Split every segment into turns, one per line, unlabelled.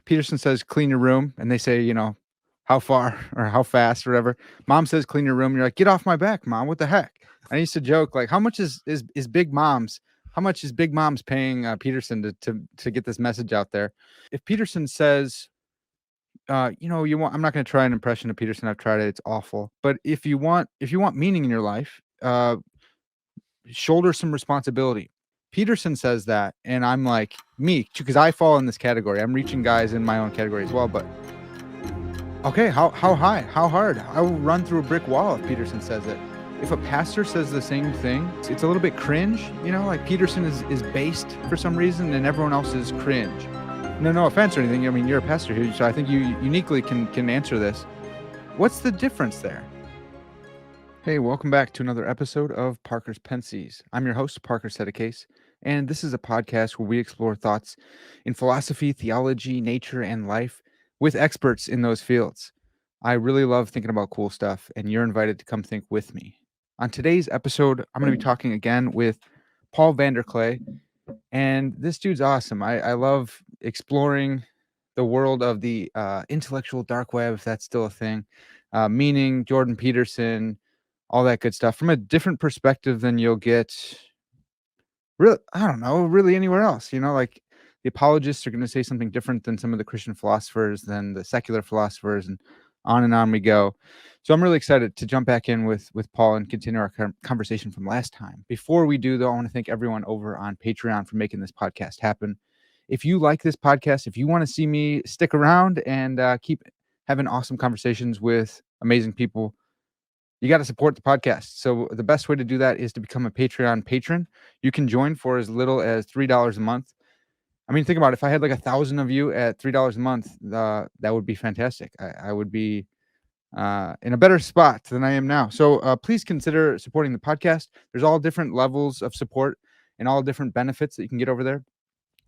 Peterson says, clean your room. And they say, how far or how fast or whatever. Mom says, clean your room. You're like, get off my back, Mom. What the heck? I used to joke, like, how much is Big Mom's? How much is Big Mom's paying Peterson to get this message out there? If Peterson says, I'm not going to try an impression of Peterson. I've tried it. It's awful. But if you want meaning in your life, shoulder some responsibility. Peterson says that, and I'm like, me, because I fall in this category. I'm reaching guys in my own category as well. But okay, how high, how hard? I will run through a brick wall if Peterson says it. If a pastor says the same thing, it's a little bit cringe, like Peterson is based for some reason and everyone else is cringe. No offense or anything. I mean, you're a pastor here, so I think you uniquely can answer this. What's the difference there? Hey, welcome back to another episode of Parker's Pensies. I'm your host, Parker Settecase, and this is a podcast where we explore thoughts in philosophy, theology, nature, and life with experts in those fields. I really love thinking about cool stuff, and you're invited to come think with me. On today's episode, I'm going to be talking again with Paul Vanderklay, and this dude's awesome. I love exploring the world of the intellectual dark web, if that's still a thing, meaning Jordan Peterson, all that good stuff from a different perspective than you'll get really anywhere else. Like the apologists are going to say something different than some of the Christian philosophers, than the secular philosophers, and on we go. So I'm really excited to jump back in with Paul and continue our conversation from last time. Before we do, though, I want to thank everyone over on Patreon for making this podcast happen. If you like this podcast, if you want to see me stick around and keep having awesome conversations with amazing people, you got to support the podcast. So the best way to do that is to become a Patreon patron. You can join for as little as $3 a month. I mean, think about it. If I had like 1,000 of you at $3 a month, that would be fantastic. I would be in a better spot than I am now. So please consider supporting the podcast. There's all different levels of support and all different benefits that you can get over there.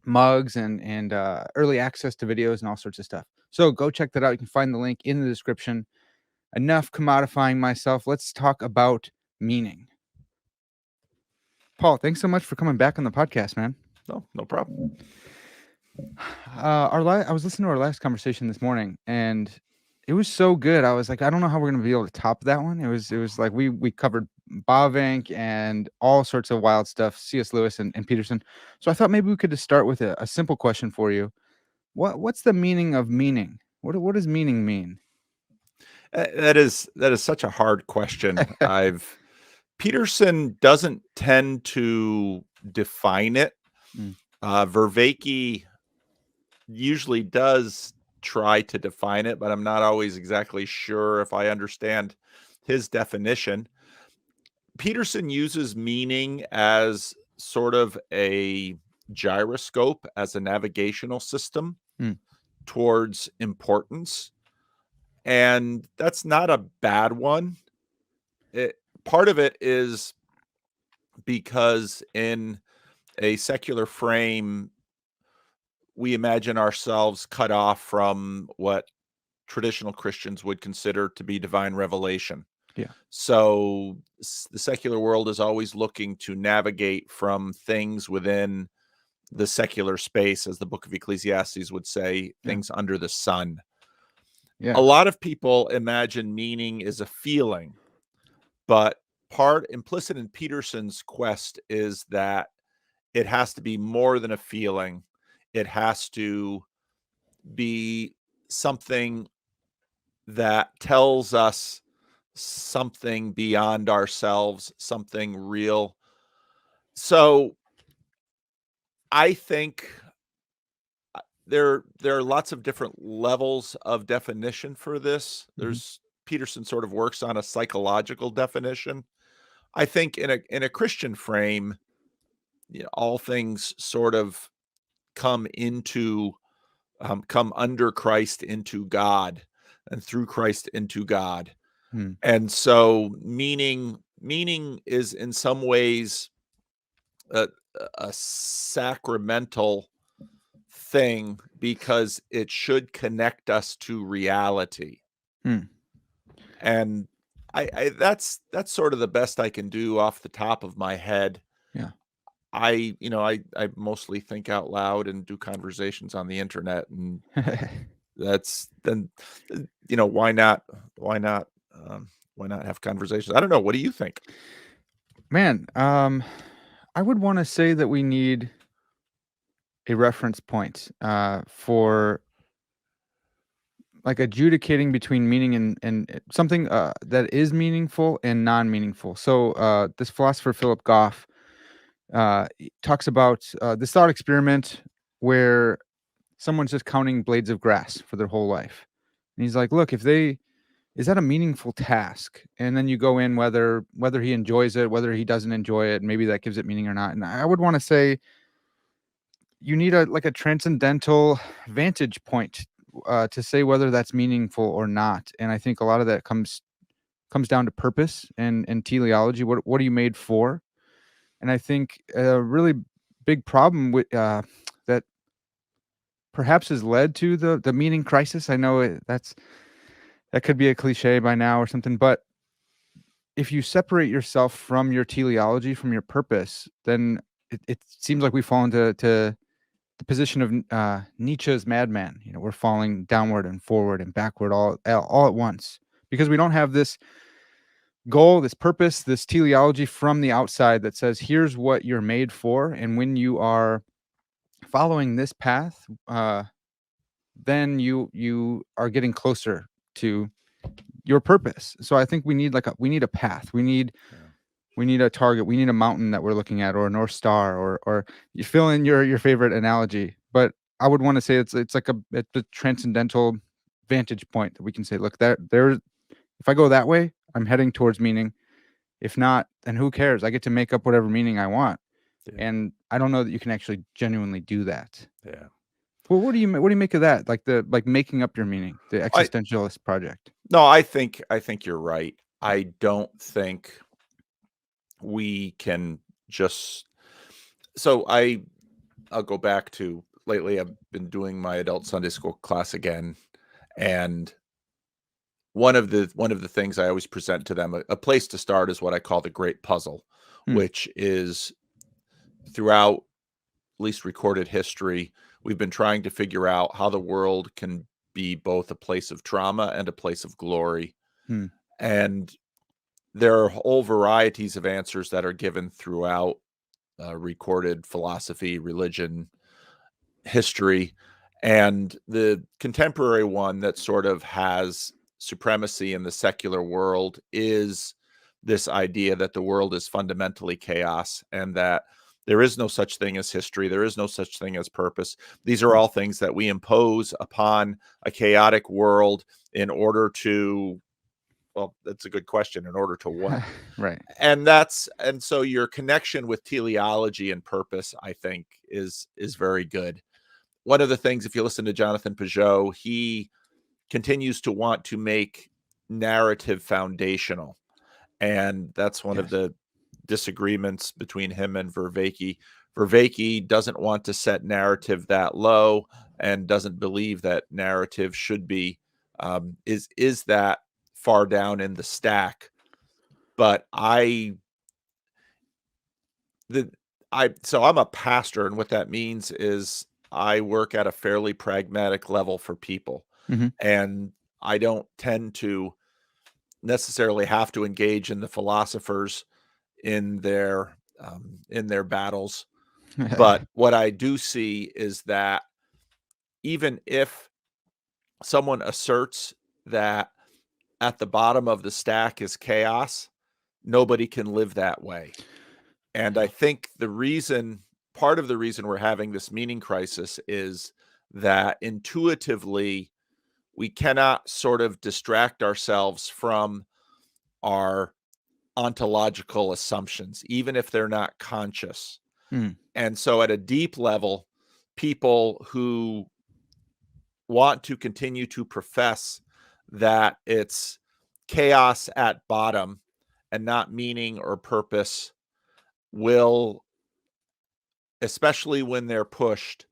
Mugs and early access to videos and all sorts of stuff. So go check that out. You can find the link in the description. Enough commodifying myself. Let's talk about meaning. Paul, thanks so much for coming back on the podcast, man.
No problem.
I was listening to our last conversation this morning, and it was so good. I was like, I don't know how we're going to be able to top that one. It was like we covered Bavinck and all sorts of wild stuff, C.S. Lewis and Peterson. So I thought maybe we could just start with a simple question for you. What's the meaning of meaning? What does meaning mean?
That is such a hard question. Peterson doesn't tend to define it. Vervaeke usually does try to define it, but I'm not always exactly sure if I understand his definition. Peterson uses meaning as sort of a gyroscope, as a navigational system towards importance. And that's not a bad one. Part of it is because in a secular frame, we imagine ourselves cut off from what traditional Christians would consider to be divine revelation.
Yeah.
So the secular world is always looking to navigate from things within the secular space, as the book of Ecclesiastes would say, things under the sun.
Yeah.
A lot of people imagine meaning is a feeling, but part implicit in Peterson's quest is that it has to be more than a feeling. It has to be something that tells us something beyond ourselves, something real. So I think there are lots of different levels of definition for this. Peterson sort of works on a psychological definition. I think in a Christian frame, all things sort of come under Christ into God, and through Christ into God. And so meaning is in some ways a sacramental thing, because it should connect us to reality. And I that's sort of the best I can do off the top of my head.
Yeah.
I mostly think out loud and do conversations on the internet, and that's then, why not? Why not? Why not have conversations? I don't know. What do you think?
Man, I would want to say that we need a reference point for like adjudicating between meaning and something that is meaningful and non-meaningful. So this philosopher Philip Goff talks about this thought experiment where someone's just counting blades of grass for their whole life, and he's like, "Look, if they is that a meaningful task?" And then you go in whether he enjoys it, whether he doesn't enjoy it, maybe that gives it meaning or not. And I would want to say you need a transcendental vantage point to say whether that's meaningful or not. And I think a lot of that comes down to purpose and teleology. What are you made for? And I think a really big problem with that perhaps has led to the meaning crisis. I know that could be a cliche by now or something, but if you separate yourself from your teleology, from your purpose, then it seems like we fall into the position of Nietzsche's madman. We're falling downward and forward and backward all at once because we don't have this goal, this purpose, this teleology from the outside that says, here's what you're made for. And when you are following this path, then you are getting closer to your purpose. So I think we need we need a path. We need a target. We need a mountain that we're looking at, or a North Star, or you fill in your favorite analogy. But I would want to say it's like it's a transcendental vantage point that we can say, look, if I go that way, I'm heading towards meaning. If not, then who cares? I get to make up whatever meaning I want.
Yeah.
And I don't know that you can actually genuinely do that.
Yeah.
Well, what do you make of that? Like making up your meaning, the existentialist project.
No, I think you're right. I don't think we can just. So I'll go back to lately. I've been doing my adult Sunday school class again, and one of the things I always present to them, a place to start, is what I call the great puzzle, which is throughout at least recorded history, we've been trying to figure out how the world can be both a place of trauma and a place of glory. And there are whole varieties of answers that are given throughout recorded philosophy, religion, history. And the contemporary one that sort of has supremacy in the secular world is this idea that the world is fundamentally chaos and that there is no such thing as history. There is no such thing as purpose. These are all things that we impose upon a chaotic world in order to, well, that's a good question. In order to what?
Right.
And so your connection with teleology and purpose, I think, is very good. One of the things, if you listen to Jonathan Peugeot, he continues to want to make narrative foundational. And that's one of the disagreements between him and Vervaeke. Vervaeke doesn't want to set narrative that low and doesn't believe that narrative should be is that far down in the stack. But I'm a pastor, and what that means is I work at a fairly pragmatic level for people. And I don't tend to necessarily have to engage in the philosophers in their battles. But what I do see is that even if someone asserts that at the bottom of the stack is chaos, nobody can live that way. And I think part of the reason we're having this meaning crisis is that intuitively we cannot sort of distract ourselves from our ontological assumptions, even if they're not conscious. And so at a deep level, people who want to continue to profess that it's chaos at bottom and not meaning or purpose will, especially when they're pushed,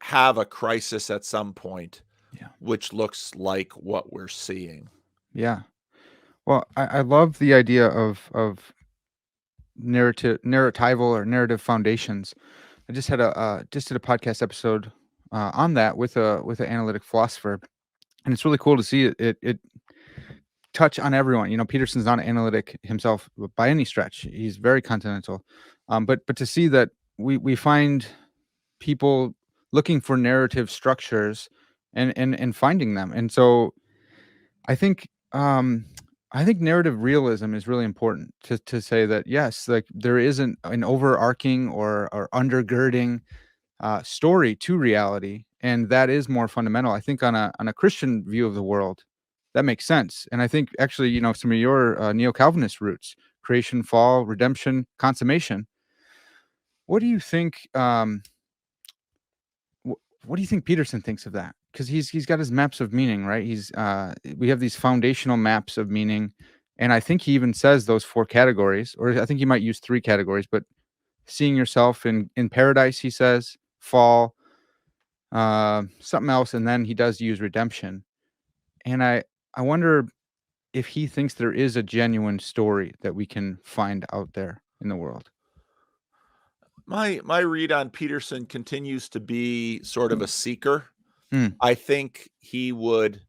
have a crisis at some point, which looks like what we're seeing.
Yeah. Well, I love the idea of narratival or narrative foundations. I just had just did a podcast episode on that with an analytic philosopher, and it's really cool to see it touch on everyone. Peterson's not an analytic himself by any stretch. He's very continental, but to see that we find people looking for narrative structures and finding them, and so I think I think narrative realism is really important to say that yes, like there isn't an overarching or undergirding story to reality, and that is more fundamental. I think on a Christian view of the world, that makes sense. And I think actually, some of your neo-Calvinist roots, creation, fall, redemption, consummation. What do you think? What do you think Peterson thinks of that? Because he's got his maps of meaning, right? We have these foundational maps of meaning, and I think he even says those 4 categories, or I think he might use 3 categories, but seeing yourself in paradise, he says, fall, something else, and then he does use redemption. And I wonder if he thinks there is a genuine story that we can find out there in the world.
My read on Peterson continues to be sort of a seeker.
Mm,
I think he would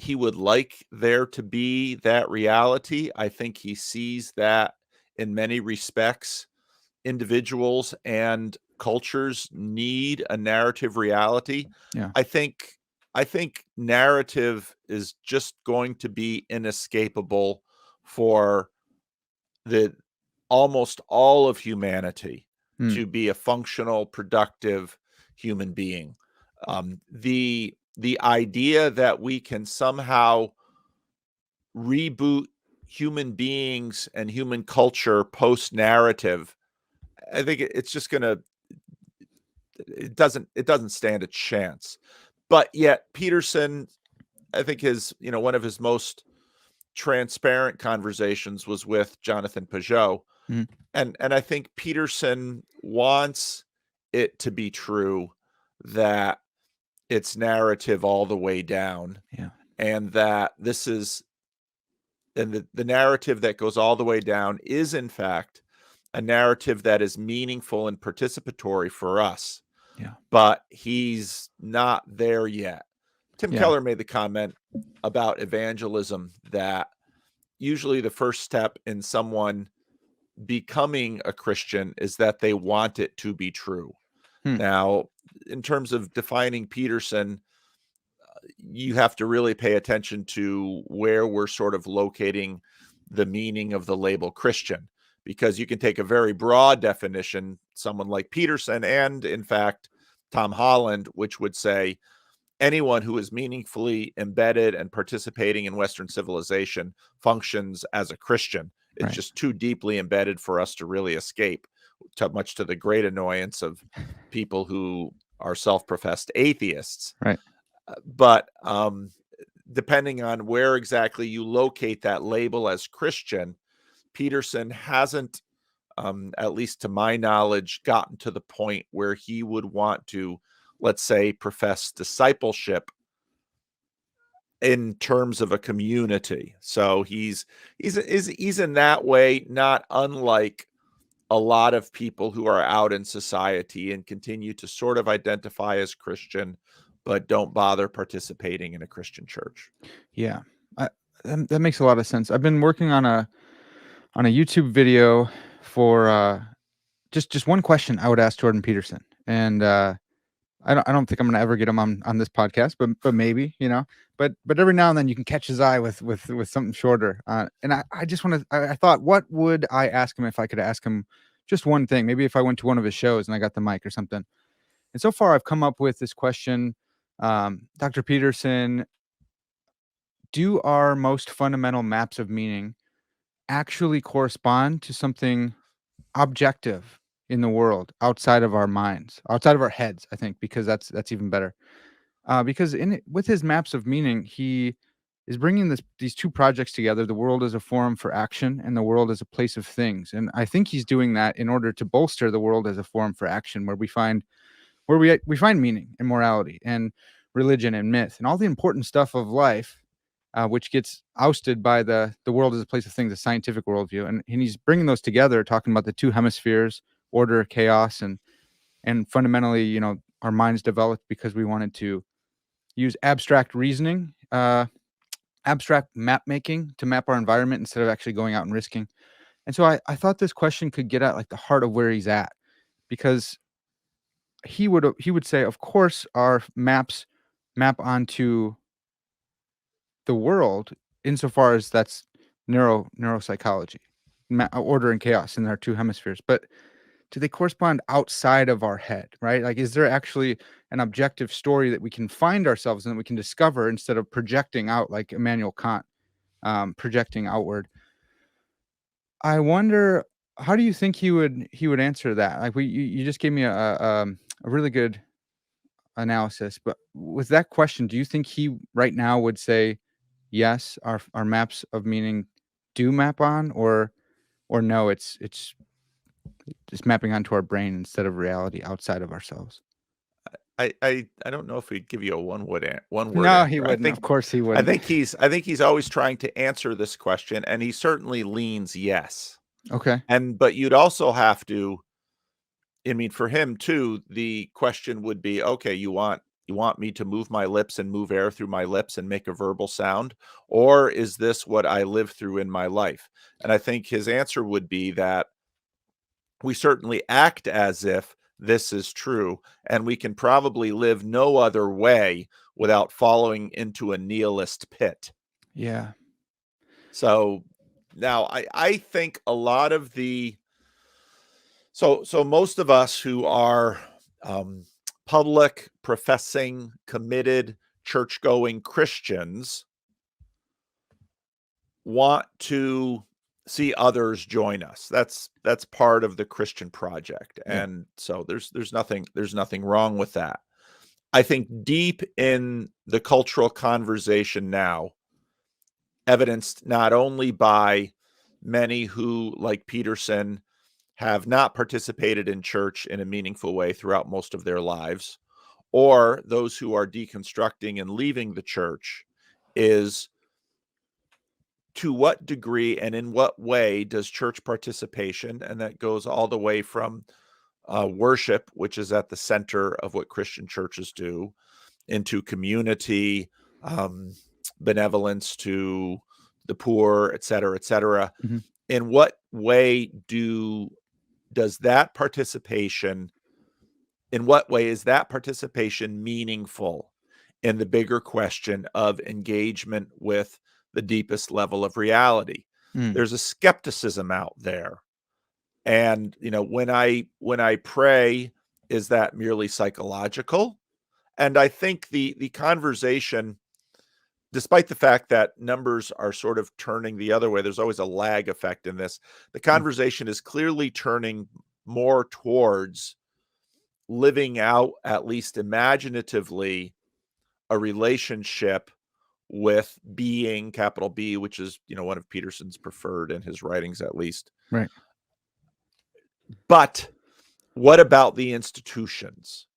like there to be that reality. I think he sees that in many respects individuals and cultures need a narrative reality.
yeah.
I think narrative is just going to be inescapable for the almost all of humanity
Mm,
to be a functional, productive human being. The idea that we can somehow reboot human beings and human culture post narrative, I think it's just gonna it doesn't stand a chance. But yet Peterson, I think one of his most transparent conversations was with Jonathan Peugeot.
mm,
And I think Peterson wants it to be true that it's narrative all the way down,
yeah.
and that the narrative that goes all the way down is in fact a narrative that is meaningful and participatory for us.
Yeah.
But he's not there yet. Tim
Yeah.
Keller made the comment about evangelism that usually the first step in someone becoming a Christian is that they want it to be true.
Hmm.
Now, in terms of defining Peterson, you have to really pay attention to where we're sort of locating the meaning of the label Christian, because you can take a very broad definition, someone like Peterson, and in fact, Tom Holland, which would say anyone who is meaningfully embedded and participating in Western civilization functions as a Christian. It's
Right.
just too deeply embedded for us to really escape, much to the great annoyance of people who are self-professed atheists.
Right.
But depending on where exactly you locate that label as Christian, Peterson hasn't, at least to my knowledge, gotten to the point where he would want to, let's say, profess discipleship in terms of a community. So he's in that way not unlike a lot of people who are out in society and continue to sort of identify as Christian, but don't bother participating in a Christian church.
Yeah. That makes a lot of sense. I've been working on a YouTube video for just one question I would ask Jordan Peterson, and I don't think I'm gonna ever get him on this podcast, but maybe, but every now and then you can catch his eye with something shorter. And I just want to. I thought, what would I ask him if I could ask him just one thing? Maybe if I went to one of his shows and I got the mic or something. And so far, I've come up with this question, Dr. Peterson: do our most fundamental maps of meaning actually correspond to something objective in the world outside of our minds, outside of our heads? I think because that's even better. Because with his maps of meaning, he is bringing these 2 projects together: the world as a forum for action and the world as a place of things. And I think he's doing that in order to bolster the world as a forum for action, where we find meaning and morality and religion and myth and all the important stuff of life. which gets ousted by the world as a place of things, a scientific worldview. And he's bringing those together, talking about the two hemispheres, order, chaos, and fundamentally, our minds developed because we wanted to use abstract reasoning, abstract map making to map our environment instead of actually going out and risking. And so I thought this question could get at like the heart of where he's at, because he would say, of course, our maps map onto the world insofar as that's neuropsychology, order and chaos in our two hemispheres. But do they correspond outside of our head, right? Like, is there actually an objective story that we can find ourselves in, that we can discover instead of projecting out like Immanuel Kant, projecting outward? I wonder, how do you think he would answer that? Like, you just gave me a really good analysis, but with that question, do you think he right now would say yes, our maps of meaning do map on, or no, it's just mapping onto our brain instead of reality outside of ourselves?
I don't know if he'd give you a one word
No, he
answer.
wouldn't. Of course he
I
wouldn't.
think he's always trying to answer this question, and he certainly leans yes.
Okay.
But you'd also have to, I mean, for him too, the question would be, okay, you want me to move my lips and move air through my lips and make a verbal sound, or is this what I live through in my life? And I think his answer would be that we certainly act as if this is true, and we can probably live no other way without falling into a nihilist pit.
Yeah.
So now I think a lot of so most of us who are public, professing, committed, church-going Christians want to see others join us. That's part of the Christian project.
Yeah.
And so there's nothing wrong with that. I think deep in the cultural conversation now, evidenced not only by many who, like Peterson, have not participated in church in a meaningful way throughout most of their lives, or those who are deconstructing and leaving the church, is to what degree and in what way does church participation, and that goes all the way from worship, which is at the center of what Christian churches do, into community, benevolence to the poor, et cetera,
Mhm.
in what way does that participation, in what way is that participation meaningful in the bigger question of engagement with the deepest level of reality?
Mm.
There's a skepticism out there. And, when I pray, is that merely psychological? And I think the conversation, despite the fact that numbers are sort of turning the other way, there's always a lag effect in this. The conversation is clearly turning more towards living out, at least imaginatively, a relationship with being, capital B, which is, one of Peterson's preferred in his writings, at least.
Right.
But what about the institutions?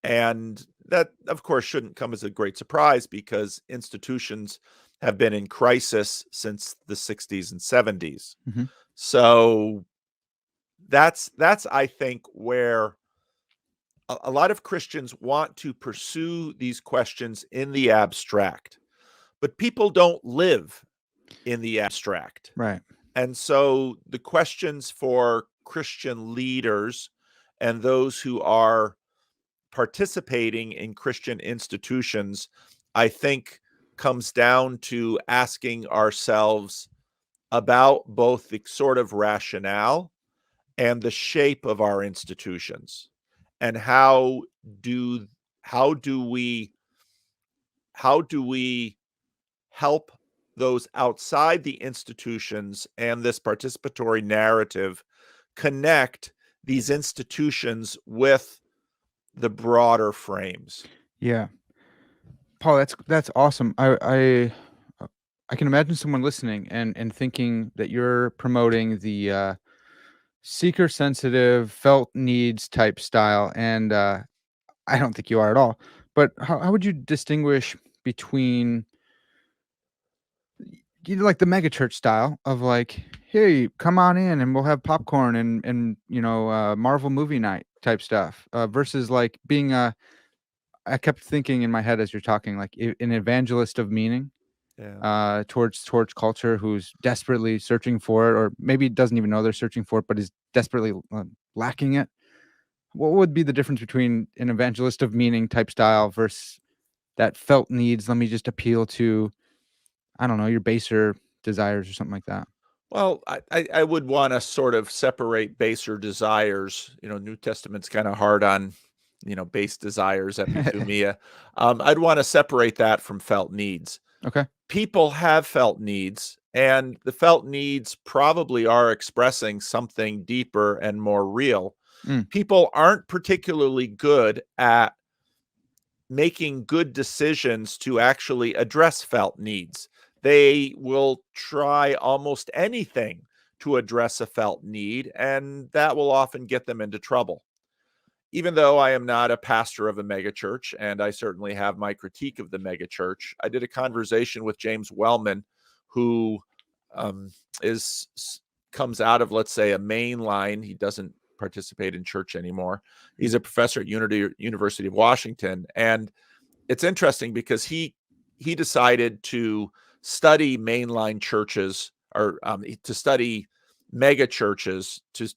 And that, of course, shouldn't come as a great surprise, because institutions have been in crisis since the 60s and 70s.
Mm-hmm.
So that's I think, where a lot of Christians want to pursue these questions in the abstract, but people don't live in the abstract.
Right.
And so the questions for Christian leaders and those who are participating in Christian institutions, I think, comes down to asking ourselves about both the sort of rationale and the shape of our institutions, and how do we help those outside the institutions and this participatory narrative connect these institutions with the broader frames.
Yeah. Paul, that's awesome. I can imagine someone listening and thinking that you're promoting the seeker sensitive, felt needs type style, and I don't think you are at all. But how would you distinguish between like the mega church style of like, hey, come on in and we'll have popcorn and Marvel movie night type stuff, versus like being I kept thinking in my head as you're talking, like an evangelist of meaning,
Yeah.
towards culture, who's desperately searching for it, or maybe doesn't even know they're searching for it, but is desperately lacking it. What would be the difference between an evangelist of meaning type style versus that felt needs? Let me just appeal to, I don't know, your baser desires or something like that.
Well, I would want to sort of separate baser desires. New Testament's kind of hard on, base desires, epithumia. I'd want to separate that from felt needs.
Okay.
People have felt needs, and the felt needs probably are expressing something deeper and more real.
Mm,
People aren't particularly good at making good decisions to actually address felt needs. They will try almost anything to address a felt need, and that will often get them into trouble. Even though I am not a pastor of a megachurch, and I certainly have my critique of the megachurch, I did a conversation with James Wellman, who um, is comes out of, let's say, a mainline. He doesn't participate in church anymore. He's a professor at University of Washington, and it's interesting because he decided to study mainline churches, or to study mega churches, to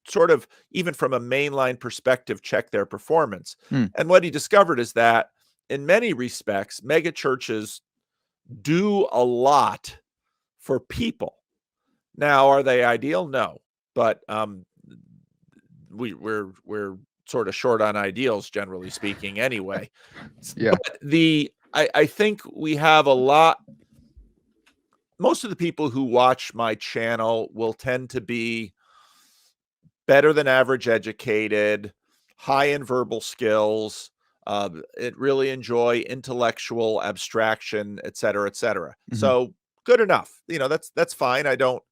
sort of, even from a mainline perspective, check their performance.
mm,
And what he discovered is that in many respects, mega churches do a lot for people. Now, are they ideal? No, but we're sort of short on ideals, generally speaking, anyway.
yeah.
But I think we have a lot. Most of the people who watch my channel will tend to be better than average educated, high in verbal skills, it really enjoy intellectual abstraction, et cetera, et cetera.
Hmm.
So good enough. That's fine. I don't,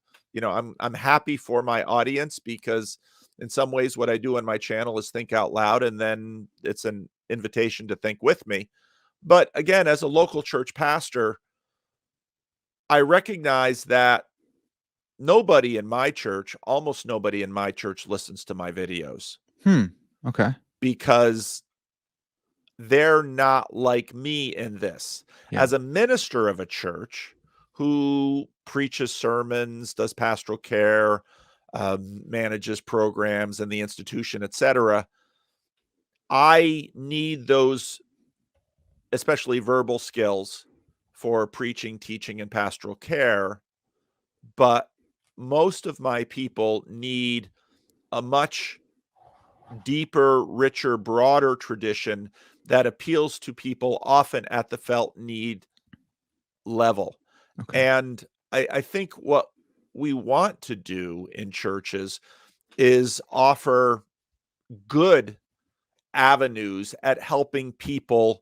I'm happy for my audience, because in some ways what I do on my channel is think out loud, and then it's an invitation to think with me. But again, as a local church pastor, I recognize that almost nobody in my church listens to my videos,
Hmm. Okay.
because they're not like me in this.
Yeah.
As a minister of a church who preaches sermons, does pastoral care, manages programs in the institution, etc., I need those, especially verbal skills, for preaching, teaching, and pastoral care. But most of my people need a much deeper, richer, broader tradition that appeals to people often at the felt need level.
Okay.
And I think what we want to do in churches is offer good avenues at helping people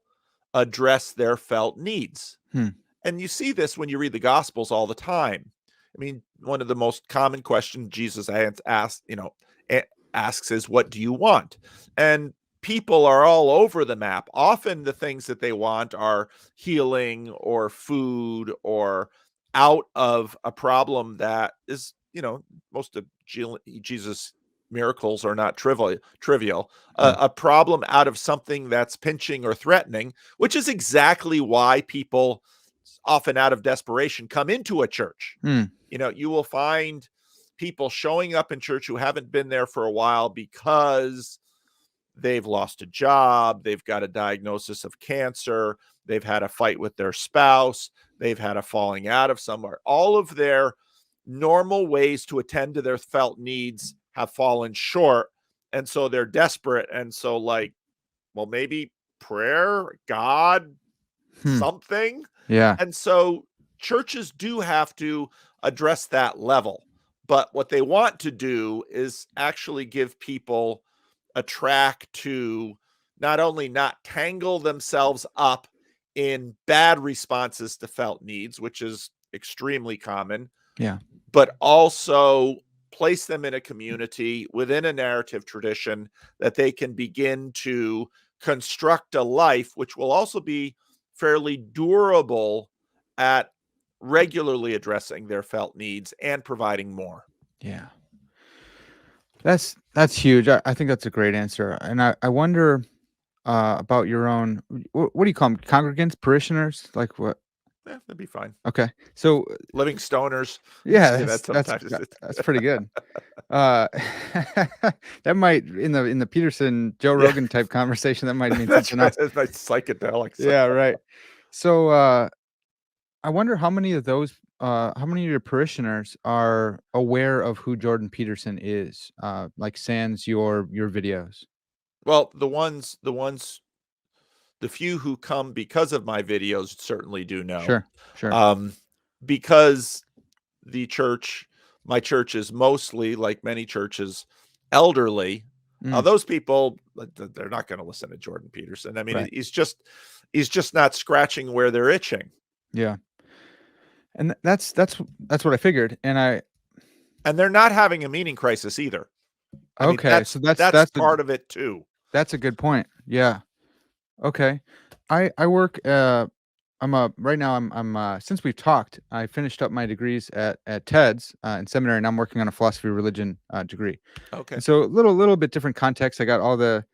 address their felt needs.
Hmm.
And you see this when you read the Gospels all the time. I mean, one of the most common questions Jesus asks is, "What do you want?" And people are all over the map. Often the things that they want are healing or food, or out of a problem that is, most of Jesus' miracles are not trivial.
Yeah.
A problem out of something that's pinching or threatening, which is exactly why people, often out of desperation, come into a church.
Hmm.
You will find people showing up in church who haven't been there for a while because they've lost a job, they've got a diagnosis of cancer, they've had a fight with their spouse, they've had a falling out of somewhere. All of their normal ways to attend to their felt needs have fallen short. And so they're desperate. And so, like, well, maybe prayer, God,
Hmm.
something.
Yeah.
And so churches do have to address that level. But what they want to do is actually give people a track to not only not tangle themselves up in bad responses to felt needs, which is extremely common,
Yeah.
but also place them in a community within a narrative tradition that they can begin to construct a life which will also be fairly durable at regularly addressing their felt needs and providing more.
Yeah. That's huge. I think that's a great answer. And I wonder about your own, what do you call them? Congregants, parishioners? Like what?
Yeah, that'd be fine.
Okay. So
Living stoners.
yeah,
Say that sometimes.
that's pretty good. Uh, that might in the Peterson Joe
Yeah.
Rogan type conversation that might mean
That's
something
right.
else.
That's my psychedelics.
Yeah, right. So I wonder how many of those how many of your parishioners are aware of who Jordan Peterson is, like sans your videos.
Well, the few who come because of my videos certainly do know.
Sure, sure.
Because my church is mostly, like many churches, elderly. Those people, they're not going to listen to Jordan Peterson. I mean,
Right.
he's just not scratching where they're itching.
Yeah. And that's what I figured. And
they're not having a meaning crisis either. I mean,
okay, so
that's part of it too.
That's a good point. Yeah. Okay. I work right now I'm since we've talked, I finished up my degrees at TEDS in seminary, and I'm working on a philosophy of religion degree.
Okay.
And so a little bit different context. I got all the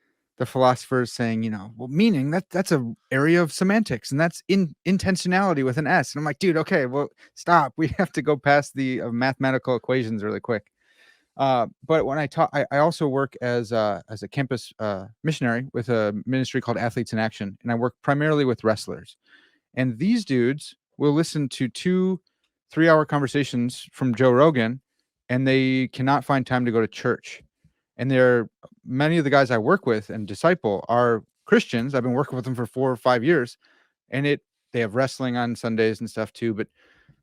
philosophers saying, well, meaning that's a area of semantics, and that's intentionality with an S. And I'm like, dude, okay, well, stop. We have to go past the mathematical equations really quick. But when I talk, I also work as a campus missionary with a ministry called Athletes in Action, and I work primarily with wrestlers. And these dudes will listen to 2-3 hour conversations from Joe Rogan, and they cannot find time to go to church. And many of the guys I work with and disciple are Christians. I've been working with them for 4 or 5 years, and they have wrestling on Sundays and stuff too. But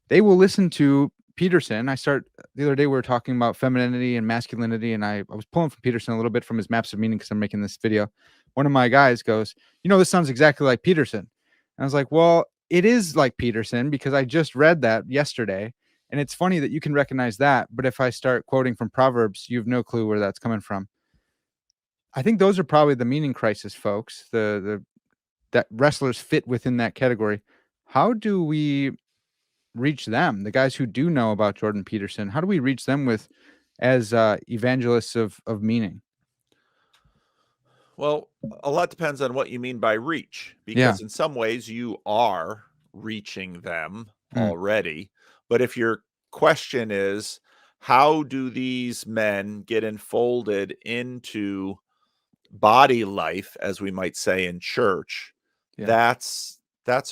they will listen to Peterson. The other day we were talking about femininity and masculinity, and I was pulling from Peterson a little bit from his maps of meaning because I'm making this video. One of my guys goes, this sounds exactly like Peterson. And I was like, well, it is like Peterson because I just read that yesterday. And it's funny that you can recognize that. But if I start quoting from Proverbs, you have no clue where that's coming from. I think those are probably the meaning crisis folks, that wrestlers fit within that category. How do we reach them, the guys who do know about Jordan Peterson? How do we reach them as evangelists of meaning?
Well, a lot depends on what you mean by reach, because in some ways you are reaching them already. But if your question is, how do these men get enfolded into body life, as we might say in church, that's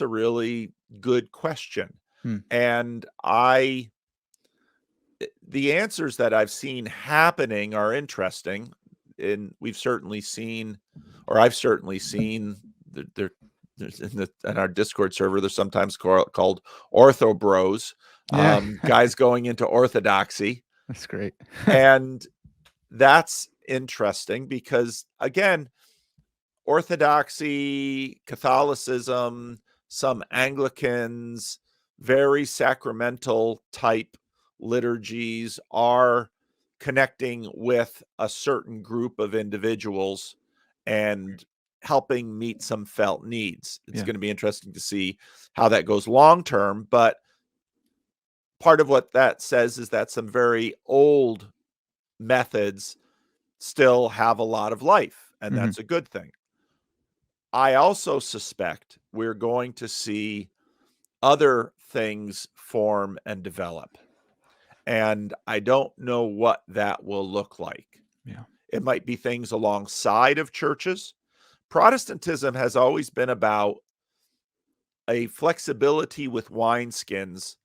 a really good question. And the answers that I've seen happening are interesting. And I've certainly seen in our Discord server, they're sometimes called ortho bros, guys going into orthodoxy.
That's great.
And that's interesting because, again, Orthodoxy, Catholicism, some Anglicans, very sacramental type liturgies are connecting with a certain group of individuals and helping meet some felt needs. It's going to be interesting to see how that goes long term, but part of what that says is that some very old methods still have a lot of life, and that's a good thing. I also suspect we're going to see other things form and develop. And I don't know what that will look like.
Yeah.
It might be things alongside of churches. Protestantism has always been about a flexibility with wineskins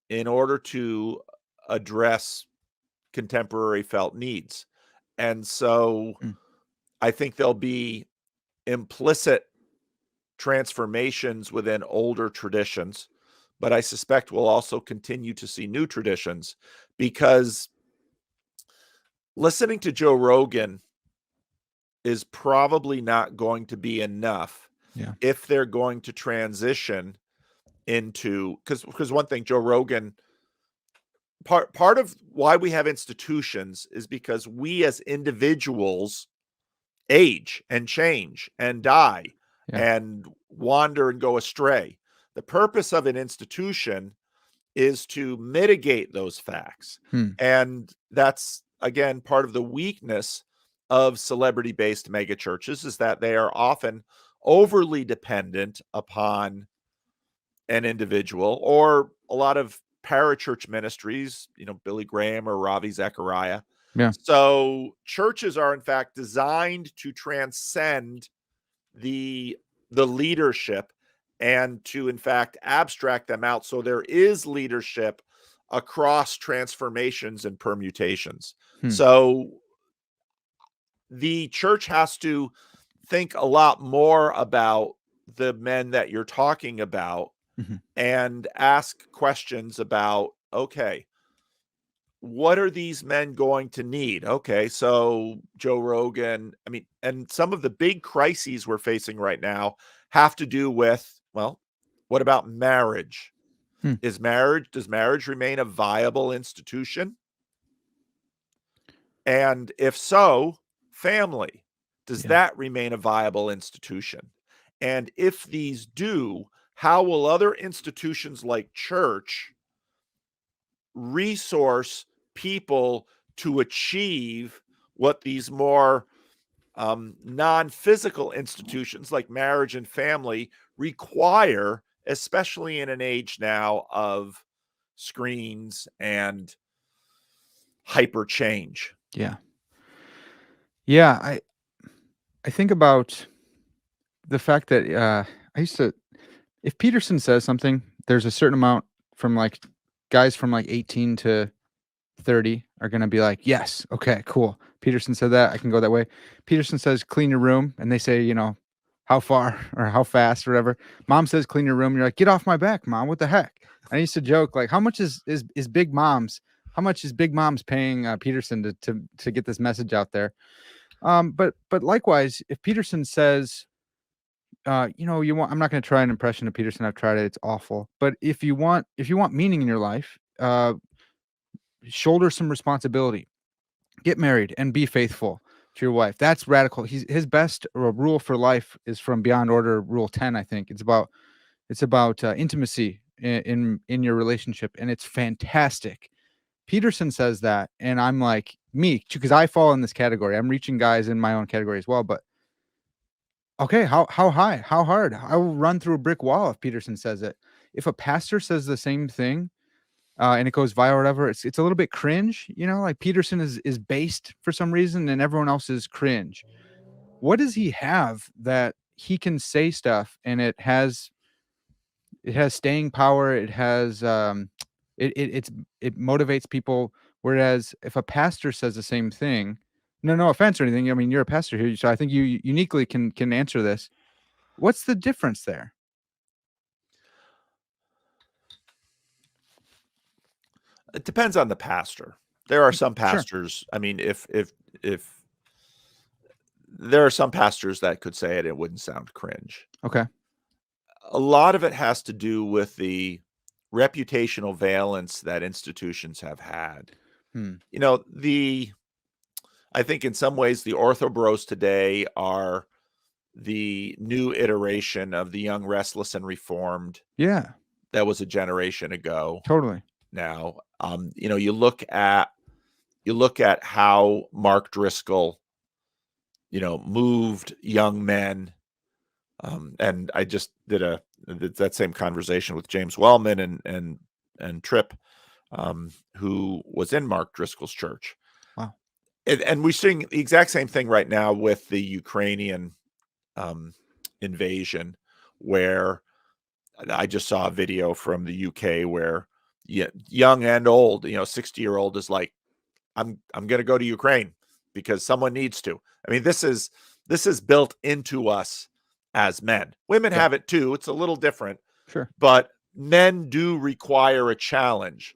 in order to address contemporary felt needs. And so I think there'll be implicit transformations within older traditions, but I suspect we'll also continue to see new traditions, because listening to Joe Rogan is probably not going to be enough if they're going to transition into, because one thing, Joe Rogan, part of why we have institutions is because we as individuals age and change and die and wander and go astray. The purpose of an institution is to mitigate those facts. And that's, again, part of the weakness of celebrity-based megachurches, is that they are often overly dependent upon an individual, or a lot of parachurch ministries, Billy Graham or Ravi Zechariah.
Yeah.
So churches are in fact designed to transcend the leadership and to in fact abstract them out, so there is leadership across transformations and permutations. So the church has to think a lot more about the men that you're talking about and ask questions about, okay, what are these men going to need? Okay, so Joe Rogan, and some of the big crises we're facing right now have to do with, well, what about marriage? Does marriage remain a viable institution? And if so, family, does that remain a viable institution? And if these do, how will other institutions like church resource people to achieve what these more non-physical institutions like marriage and family require, especially in an age now of screens and hyper change?
Yeah. I think about the fact that I used to, if Peterson says something, there's a certain amount from like guys from like 18 to 30 are going to be like, yes, okay, cool. Peterson said that, I can go that way. Peterson says clean your room, and they say, how far or how fast or whatever. Mom says clean your room, you're like, get off my back, Mom, what the heck? And I used to joke like, how much is Big Mom's paying Peterson to get this message out there? But likewise, if Peterson says, I'm not going to try an impression of Peterson. I've tried it. It's awful. But if you want meaning in your life, shoulder some responsibility, get married and be faithful to your wife. That's radical. His best rule for life is from Beyond Order, Rule 10. I think it's about intimacy in your relationship. And it's fantastic. Peterson says that. And I'm like, me, because I fall in this category. I'm reaching guys in my own category as well. But okay, how high, how hard? I will run through a brick wall if Peterson says it. If a pastor says the same thing, and it goes viral or whatever, it's a little bit cringe, like Peterson is based for some reason and everyone else is cringe. What does he have that he can say stuff and it has staying power, it has it motivates people, whereas if a pastor says the same thing, no offense or anything, you're a pastor here, so I think you uniquely can answer this. What's the difference there?
It depends on the pastor. There are some
Sure.
pastors, if there are some pastors that could say it wouldn't sound cringe.
Okay.
A lot of it has to do with the reputational valence that institutions have had. I think in some ways the orthobros today are the new iteration of the young, restless, and reformed.
Yeah.
That was a generation ago.
Totally.
Now, you look at how Mark Driscoll, moved young men. And I just did that same conversation with James Wellman and Tripp, who was in Mark Driscoll's church.
Wow.
And we're seeing the exact same thing right now with the Ukrainian invasion, where I just saw a video from the UK where young and old, 60-year-old is like, I'm going to go to Ukraine because someone needs to. This is built into us as men. Women have it too. It's a little different.
Sure.
But men do require a challenge.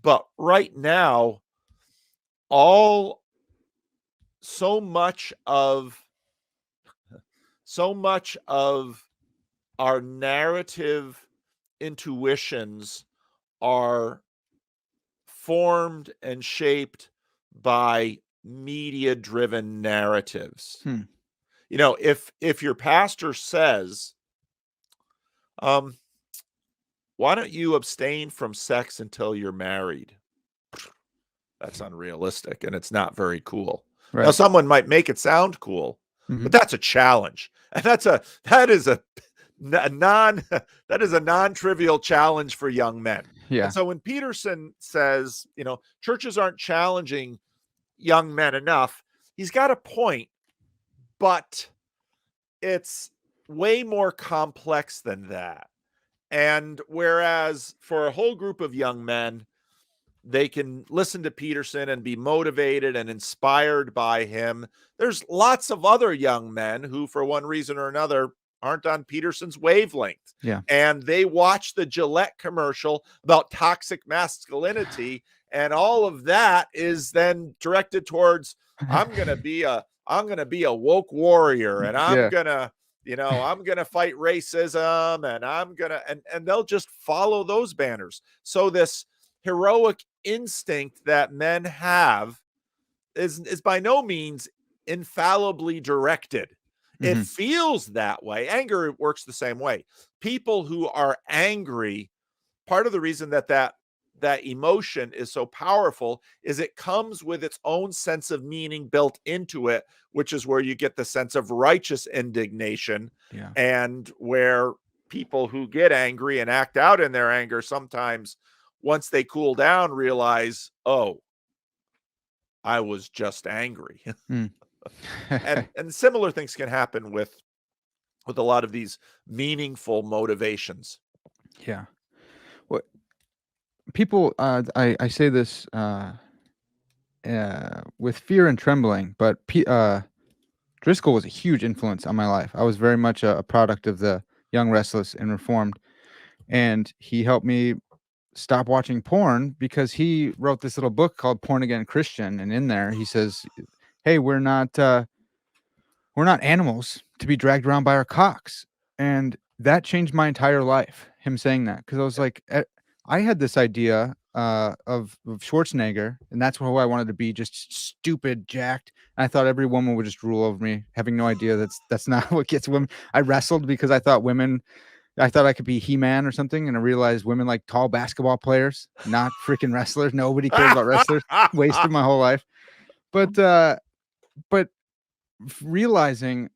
But right now, so much of our narrative intuitions are formed and shaped by media-driven narratives. If your pastor says, why don't you abstain from sex until you're married? That's unrealistic, and it's not very cool. Now,
Right.
someone might make it sound cool, but that's a challenge, and that is a non-trivial challenge for young men.
Yeah.
And so when Peterson says, churches aren't challenging young men enough, he's got a point, but it's way more complex than that. And whereas for a whole group of young men, they can listen to Peterson and be motivated and inspired by him, there's lots of other young men who, for one reason or another, aren't on Peterson's wavelength.
Yeah.
And they watch the Gillette commercial about toxic masculinity, and all of that is then directed towards, I'm going to be a woke warrior, and I'm going to fight racism, and and they'll just follow those banners. So this heroic instinct that men have is by no means infallibly directed. It feels that way. Anger works the same way. People who are angry, part of the reason that emotion is so powerful is it comes with its own sense of meaning built into it, which is where you get the sense of righteous indignation.
Yeah.
And where people who get angry and act out in their anger sometimes, once they cool down, realize, oh, I was just angry. and similar things can happen with a lot of these meaningful motivations.
Yeah. What people, I say this with fear and trembling, but Driscoll was a huge influence on my life. I was very much a product of the Young, Restless, and Reformed, and he helped me stop watching porn because he wrote this little book called Born Again Christian, and in there he says, hey, we're not animals to be dragged around by our cocks. And that changed my entire life, him saying that, because I was like, I had this idea of Schwarzenegger, and that's who I wanted to be, just stupid, jacked. And I thought every woman would just rule over me, having no idea that's not what gets women. I wrestled because I thought I could be He-Man or something, and I realized women like tall basketball players, not freaking wrestlers. Nobody cares about wrestlers. Wasted my whole life. But realizing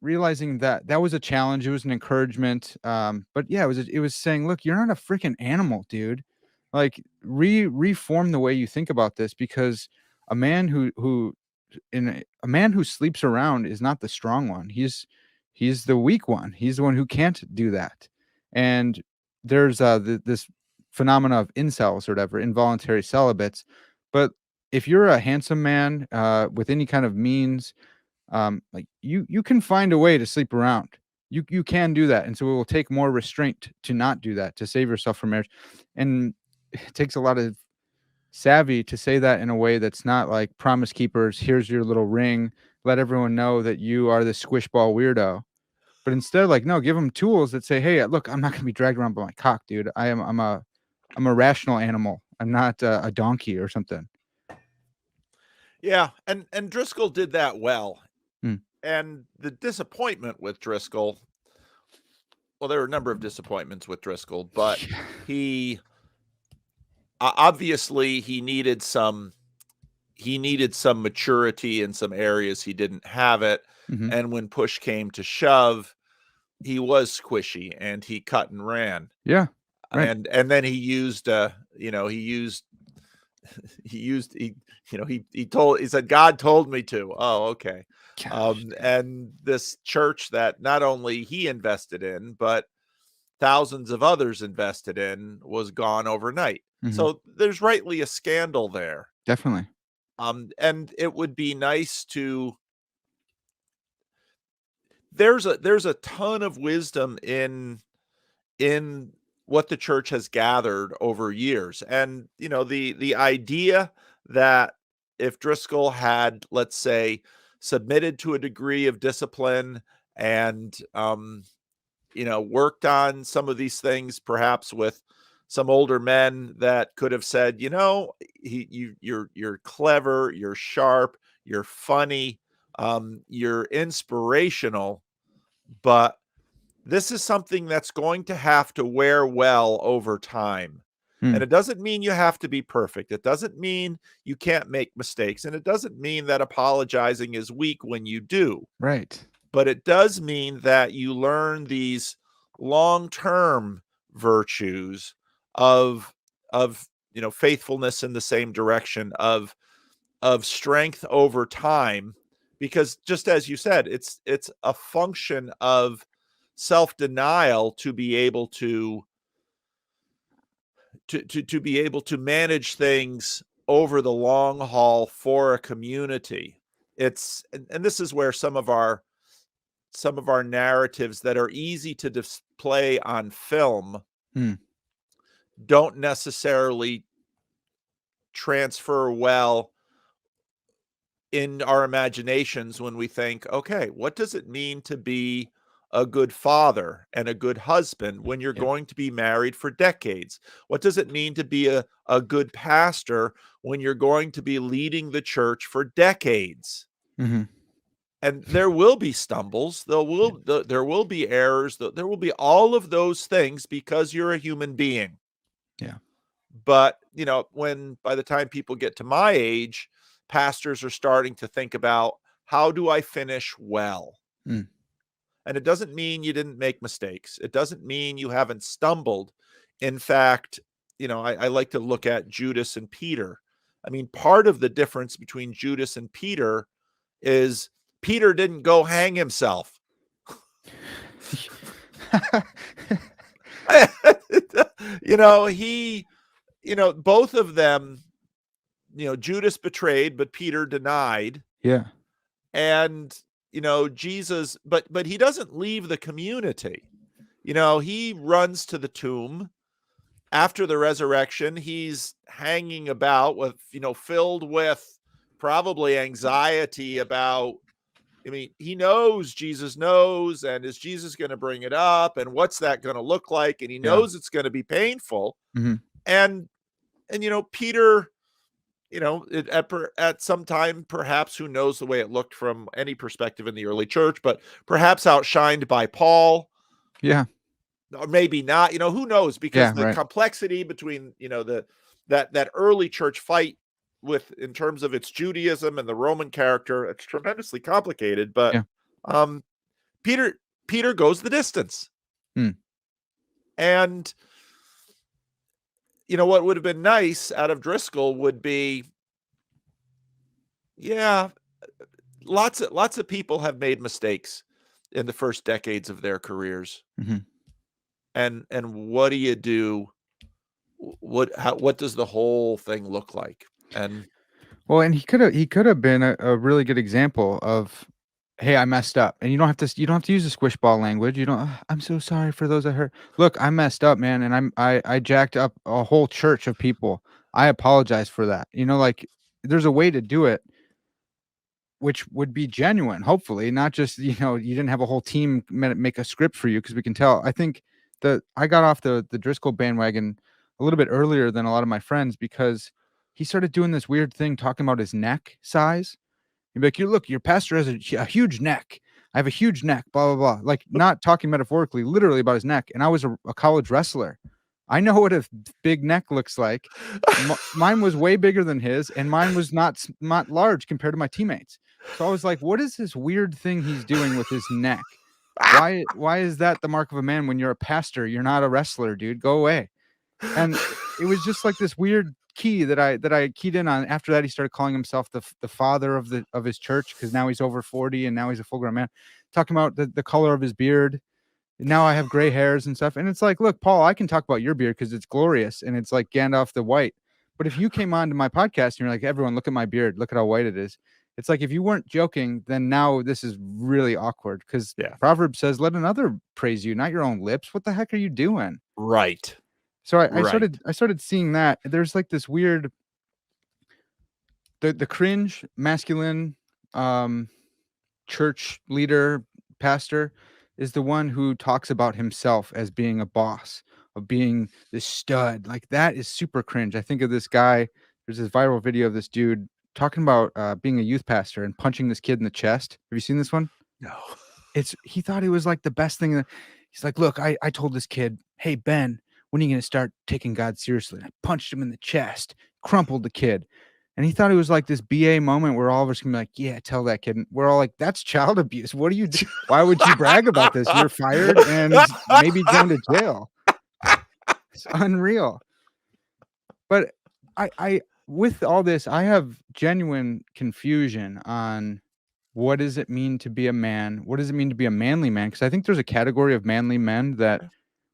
that was a challenge, it was an encouragement. But yeah, it was saying, look, you're not a freaking animal, dude. Like reform the way you think about this, because a man who sleeps around is not the strong one. He's the weak one. He's the one who can't do that. And there's this phenomena of incels or whatever, involuntary celibates. But if you're a handsome man with any kind of means, like you can find a way to sleep around. You can do that. And so it will take more restraint to not do that, to save yourself from marriage. And it takes a lot of savvy to say that in a way that's not like Promise Keepers, here's your little ring, let everyone know that you are the squishball weirdo. But instead, like, no, give them tools that say, hey, look, I'm not going to be dragged around by my cock, dude. I'm a rational animal. I'm not a donkey or something.
Yeah, and Driscoll did that well.
Mm.
And the disappointment with Driscoll, well, there were a number of disappointments with Driscoll, but he obviously he needed some maturity in some areas. He didn't have it. And when push came to shove, he was squishy and he cut and ran.
Yeah. Right.
And then he used he said, God told me to. Oh, okay. And this church that not only he invested in, but thousands of others invested in, was gone overnight. So there's rightly a scandal there.
Definitely.
And it would be nice to, there's a ton of wisdom in what the church has gathered over years. And, the idea that if Driscoll had, let's say, submitted to a degree of discipline and, worked on some of these things, perhaps with some older men that could have said, you're clever, you're sharp, you're funny, you're inspirational, but this is something that's going to have to wear well over time. And it doesn't mean you have to be perfect. It doesn't mean you can't make mistakes. And it doesn't mean that apologizing is weak when you do.
Right.
But it does mean that you learn these long-term virtues of faithfulness in the same direction, of strength over time, because just as you said, it's a function of self-denial to be able to be able to manage things over the long haul for a community. And this is where some of our narratives that are easy to display on film don't necessarily transfer well in our imaginations when we think, okay, what does it mean to be a good father and a good husband when you're going to be married for decades? What does it mean to be a good pastor when you're going to be leading the church for decades? And there will be stumbles, there will be errors, there will be all of those things because you're a human being.
Yeah.
But, when by the time people get to my age, pastors are starting to think about, how do I finish well? And it doesn't mean you didn't make mistakes. It doesn't mean you haven't stumbled. In fact, I like to look at Judas and Peter. I mean, part of the difference between Judas and Peter is Peter didn't go hang himself. Both of them, Judas betrayed, but Peter denied.
Yeah.
And, Jesus, but he doesn't leave the community. He runs to the tomb after the resurrection. He's hanging about with, filled with probably anxiety about, he knows Jesus knows, and is Jesus going to bring it up? And what's that going to look like? And he knows it's going to be painful. And Peter, at some time, perhaps, who knows the way it looked from any perspective in the early church, but perhaps outshined by Paul.
Yeah.
Or maybe not, who knows? Because the complexity between, that early church fight in terms of its Judaism and the Roman character, it's tremendously complicated. But Peter goes the distance. And what would have been nice out of Driscoll would be, lots of people have made mistakes in the first decades of their careers. And what do you do? What does the whole thing look like? And
he could have been a really good example of, hey, I messed up. And you don't have to use the squish ball language. You don't, I'm so sorry for those I hurt. Look, I messed up, man, and I jacked up a whole church of people. I apologize for that. Like, there's a way to do it which would be genuine, hopefully, not just, you didn't have a whole team make a script for you, because we can tell. I think that I got off the Driscoll bandwagon a little bit earlier than a lot of my friends, because he started doing this weird thing talking about his neck size. He'd be like, look, your pastor has a huge neck. I have a huge neck, blah, blah, blah. Like, not talking metaphorically, literally about his neck. And I was a college wrestler. I know what a big neck looks like. Mine was way bigger than his, and mine was not large compared to my teammates. So I was like, what is this weird thing he's doing with his neck? Why is that the mark of a man when you're a pastor? You're not a wrestler, dude. Go away. And it was just like this weird key that I keyed in on. After that, he started calling himself the father of his church, because now he's over 40 and now he's a full-grown man, talking about the color of his beard. Now I have gray hairs and stuff. And it's like, look, Paul, I can talk about your beard because it's glorious and it's like Gandalf the White. But if you came on to my podcast and you're like, everyone, look at my beard, look at how white it is. It's like, if you weren't joking, then now this is really awkward, because Proverbs says, let another praise you, not your own lips. What the heck are you doing?
Right.
So I started seeing that there's like this weird, the cringe masculine church leader pastor is the one who talks about himself as being a boss, of being this stud. Like, that is super cringe. I think of this guy. There's this viral video of this dude talking about being a youth pastor and punching this kid in the chest. Have you seen this one?
No.
He thought it was like the best thing. He's like, look, I told this kid, hey, Ben, when are you going to start taking God seriously? And I punched him in the chest, crumpled the kid. And he thought it was like this BA moment where all of us can be like, yeah, tell that kid. And we're all like, that's child abuse. What are you do? Why would you brag about this? You're fired and maybe going to jail. It's unreal. But I with all this, I have genuine confusion on what does it mean to be a man? What does it mean to be a manly man? Because I think there's a category of manly men that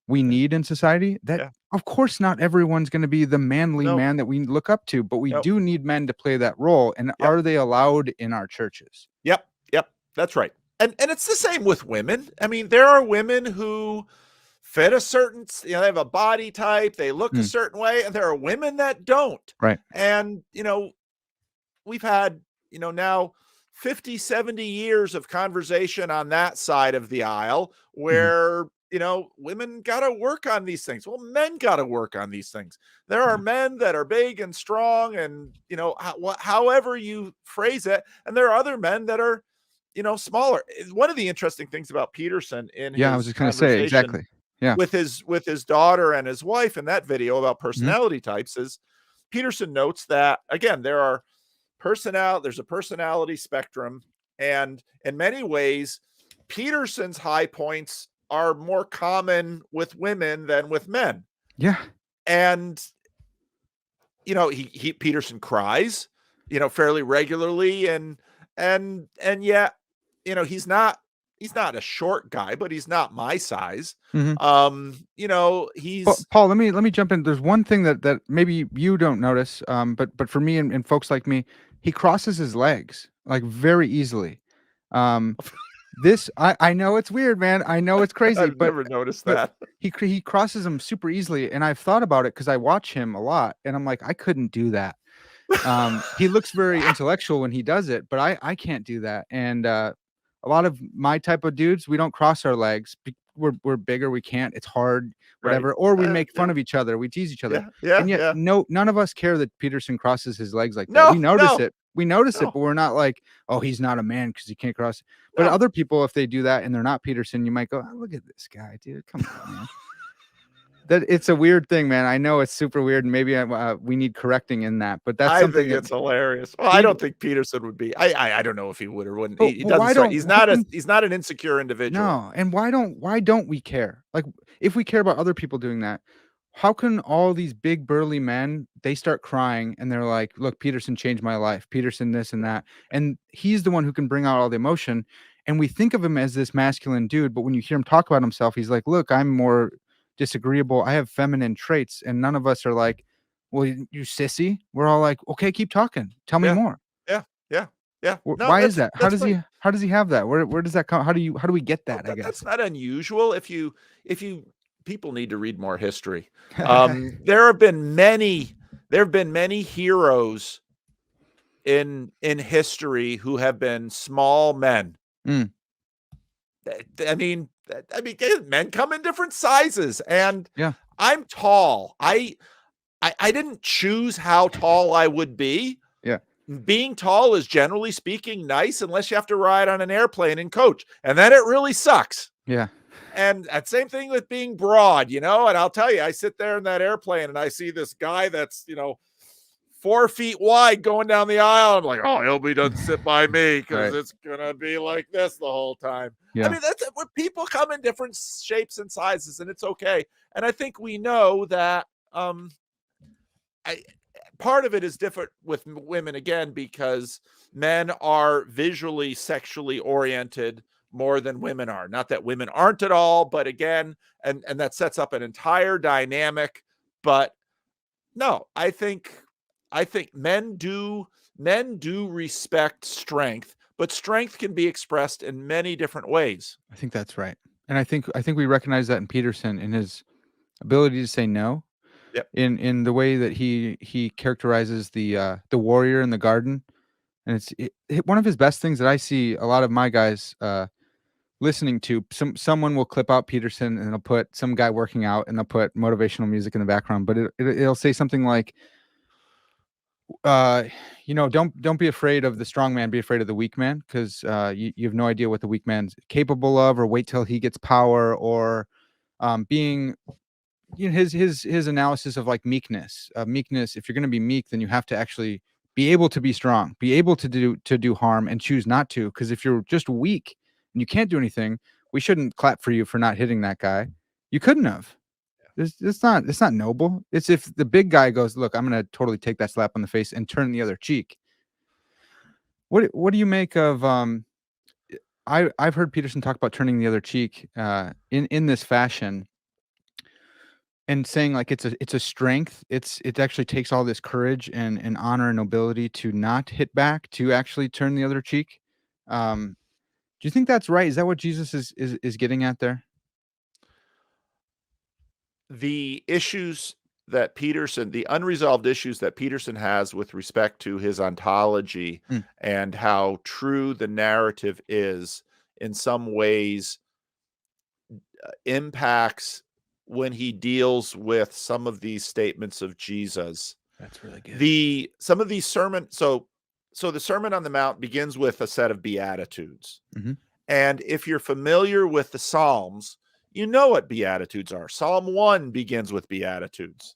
we need in society that,
Yeah.
of course, not everyone's going to be the manly
No.
man that we look up to, but we
Nope.
do need men to play that role. And
Yep.
are they allowed in our churches?
Yep. That's right. And it's the same with women. I mean, there are women who fit a certain, they have a body type, they look a certain way, and there are women that don't.
Right.
And, we've had, now 50, 70 years of conversation on that side of the aisle where, women got to work on these things. Well, men got to work on these things. There are men that are big and strong and, however you phrase it. And there are other men that are, smaller. One of the interesting things about Peterson in his
I was just going to say, exactly. Yeah.
with his daughter and his wife in that video about personality types is Peterson notes that, again, there's a personality spectrum. And in many ways, Peterson's high points are more common with women than with men.
Yeah.
And, Peterson cries, fairly regularly. And yet, he's not a short guy, but he's not my size. He's
Paul, let me jump in. There's one thing that maybe you don't notice, but for me and folks like me, he crosses his legs like very easily. This I know it's weird, man. I know it's crazy.
I've never noticed that.
He crosses them super easily, and I've thought about it because I watch him a lot, and I'm like, I couldn't do that. He looks very intellectual when he does it, but I can't do that. And a lot of my type of dudes, we don't cross our legs. We're bigger. We can't. It's hard. Whatever. Right. Or we make fun of each other. We tease each other. And yet, none of us care that Peterson crosses his legs like that. We notice it. We notice it, but we're not like, oh, he's not a man because he can't cross. But other people, if they do that and they're not Peterson, you might go, oh, look at this guy, dude. Come on, man. That it's a weird thing, man. I know it's super weird, and maybe we need correcting in that. But that's something.
I think it's hilarious. Well, I don't think Peterson would be. I don't know if he would or wouldn't. He doesn't. He's not an insecure individual.
No, and why don't we care? Like, if we care about other people doing that, how can all these big burly men, they start crying and they're like, look, Peterson changed my life. Peterson this and that, and he's the one who can bring out all the emotion. And we think of him as this masculine dude, but when you hear him talk about himself, he's like, look, I'm more disagreeable. I have feminine traits, and none of us are like, well, you sissy. We're all like, okay, keep talking. Tell me more.
Yeah.
Why is that? How does he have that? Where does that come? How do we get that?
Well,
I guess
that's not unusual. If you people need to read more history. There have been many heroes in history who have been small men. I mean, men come in different sizes, and I'm tall. I didn't choose how tall I would be.
Yeah.
Being tall is generally speaking nice unless you have to ride on an airplane and coach. And then it really sucks.
Yeah.
And that same thing with being broad, and I'll tell you, I sit there in that airplane and I see this guy that's, 4 feet wide going down the aisle. I'm like, oh, he'll be done sit by me because it's going to be like this the whole time. Yeah. I mean, that's where people come in different shapes and sizes, and it's okay. And I think we know that part of it is different with women, again, because men are visually sexually oriented more than women are. Not that women aren't at all, but again, and that sets up an entire dynamic. But no, I think men do respect strength, but strength can be expressed in many different ways.
I think that's right. And I think we recognize that in Peterson, in his ability to say no.
Yep.
In the way that he characterizes the warrior in the garden. And it's one of his best things that I see a lot of my guys listening to. Someone will clip out Peterson and they'll put some guy working out and they'll put motivational music in the background, but it'll say something like, Don't be afraid of the strong man, be afraid of the weak man, because you have no idea what the weak man's capable of, or wait till he gets power, or being his analysis of like meekness. Meekness, if you're going to be meek, then you have to actually be able to be strong, be able to do harm and choose not to. Because if you're just weak and you can't do anything, we shouldn't clap for you for not hitting that guy. You couldn't have. It's not noble. It's if the big guy goes, look, I'm going to totally take that slap on the face and turn the other cheek. What do you make of I've heard Peterson talk about turning the other cheek in this fashion, and saying like it's a strength. It actually takes all this courage and honor and nobility to not hit back, to actually turn the other cheek. Do you think that's right? Is that what Jesus is getting at there?
The unresolved issues that Peterson has with respect to his ontology
Mm.
and how true the narrative is, in some ways, impacts when he deals with some of these statements of Jesus.
That's really good.
Some of these so the Sermon on the Mount begins with a set of Beatitudes.
Mm-hmm.
And if you're familiar with the Psalms, you know what Beatitudes are. Psalm 1 begins with Beatitudes.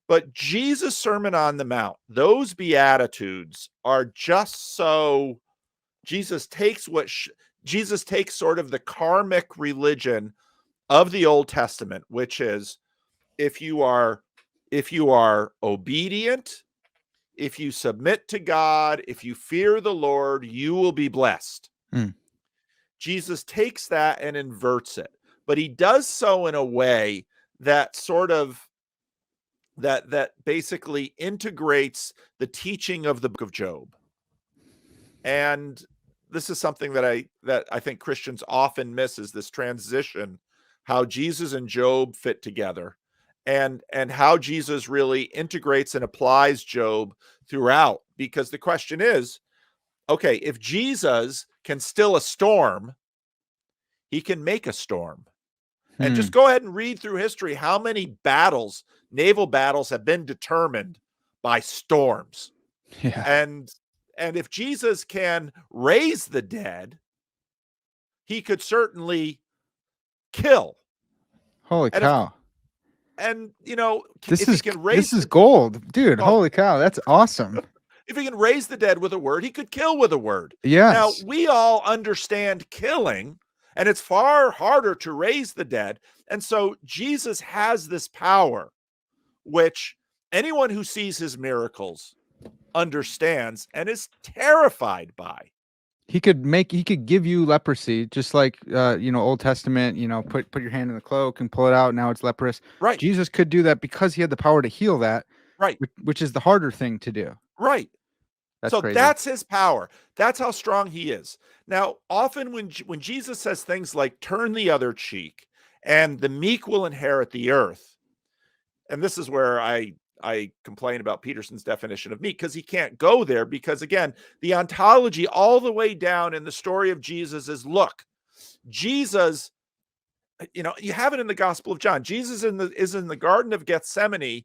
But Jesus' Sermon on the Mount, those Beatitudes are just so, Jesus takes sort of the karmic religion of the Old Testament, which is if you are obedient, if you submit to God, if you fear the Lord, you will be blessed.
Mm.
Jesus takes that and inverts it, but he does so in a way that sort of that basically integrates the teaching of the book of Job. And this is something that I think Christians often miss, is this transition, how Jesus and Job fit together, and how Jesus really integrates and applies Job throughout. Because the question is, okay, if Jesus can still a storm, he can make a storm. And just go ahead and read through history how many naval battles have been determined by storms.
Yeah.
And if Jesus can raise the dead, he could certainly kill.
Holy cow.
This
is gold, dude. Holy cow, that's awesome.
If he can raise the dead with a word, he could kill with a word.
Yes.
Now, we all understand killing, and it's far harder to raise the dead. And so Jesus has this power, which anyone who sees his miracles understands and is terrified by.
He could give you leprosy, just like Old Testament, put your hand in the cloak and pull it out. Now it's leprous.
Right.
Jesus could do that because he had the power to heal that.
Right.
Which is the harder thing to do.
Right.
That's crazy.
That's his power. That's how strong he is. Now, often when Jesus says things like turn the other cheek and the meek will inherit the earth, and this is where I complain about Peterson's definition of meek, because he can't go there, because again, the ontology all the way down in the story of Jesus is, look, Jesus, you have it in the Gospel of John. Jesus is in the Garden of Gethsemane,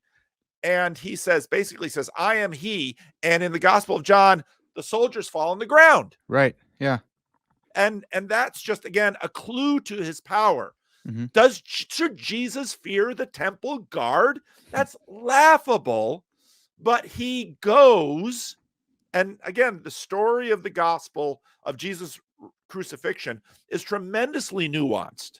and he basically says, I am he. And in the Gospel of John, the soldiers fall on the ground.
Right. Yeah.
And that's just, again, a clue to his power.
Mm-hmm.
Should Jesus fear the temple guard? That's laughable. But he goes, and again, the story of the gospel of Jesus' crucifixion is tremendously nuanced,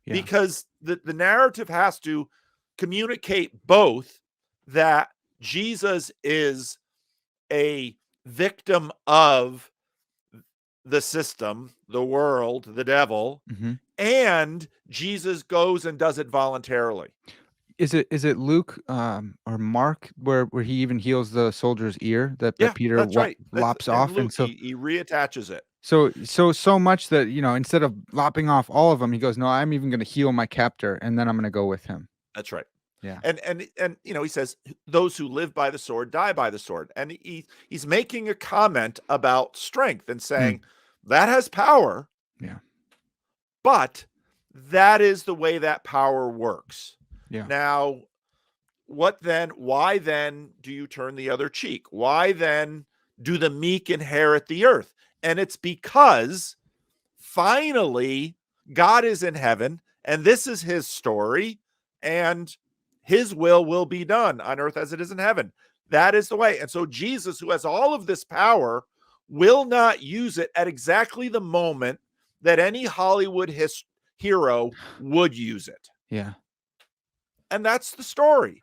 because the narrative has to communicate both that Jesus is a victim of the system, the world, the devil,
mm-hmm.
and Jesus goes and does it voluntarily.
Is it Luke or Mark where he even heals the soldier's ear that Peter lops off,
Luke,
and so
he reattaches it.
So much that instead of lopping off all of them, he goes, no, I'm even going to heal my captor, and then I'm going to go with him.
That's right.
Yeah.
And he says, those who live by the sword die by the sword. And he's making a comment about strength and saying that has power.
Yeah.
But that is the way that power works.
Yeah.
Now, why then do you turn the other cheek? Why then do the meek inherit the earth? And it's because finally God is in heaven and this is his story and his will be done on earth as it is in heaven. That is the way. And so Jesus, who has all of this power, will not use it at exactly the moment that any Hollywood hero would use it.
Yeah.
And that's the story.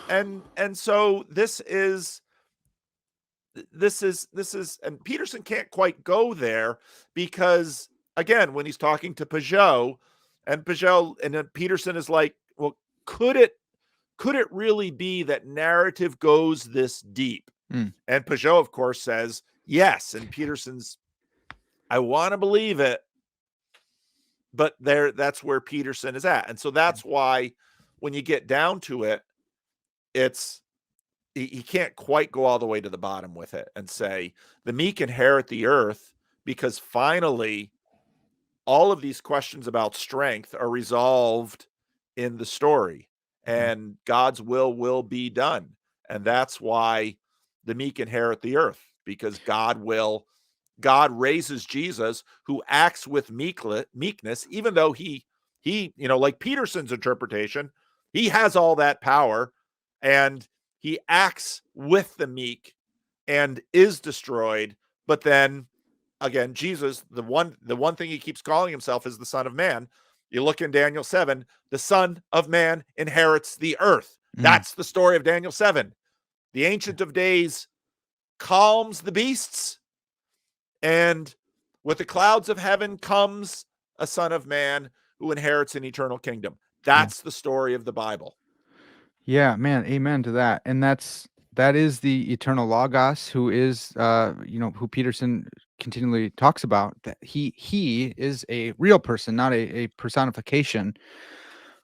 And so this is, and Peterson can't quite go there because, again, when he's talking to Peugeot, and then Peterson is like, well, could it really be that narrative goes this deep? And Peugeot, of course, says yes. And Peterson's, I want to believe it, but that's where Peterson is at. And so that's why when you get down to it, he can't quite go all the way to the bottom with it and say the meek inherit the earth, because finally all of these questions about strength are resolved in the story and God's will be done. And that's why the meek inherit the earth, because God raises Jesus, who acts with meekness, even though he, like Peterson's interpretation, he has all that power and he acts with the meek and is destroyed. But then again, Jesus, the one thing he keeps calling himself is the Son of Man. You look in Daniel 7, the Son of Man inherits the earth. That's the story of Daniel 7. The Ancient of Days calms the beasts, and with the clouds of heaven comes a Son of Man who inherits an eternal kingdom. That's the story of the Bible.
Yeah, man, amen to that. And that is the eternal Logos, who is who Peterson continually talks about, that he is a real person, not a personification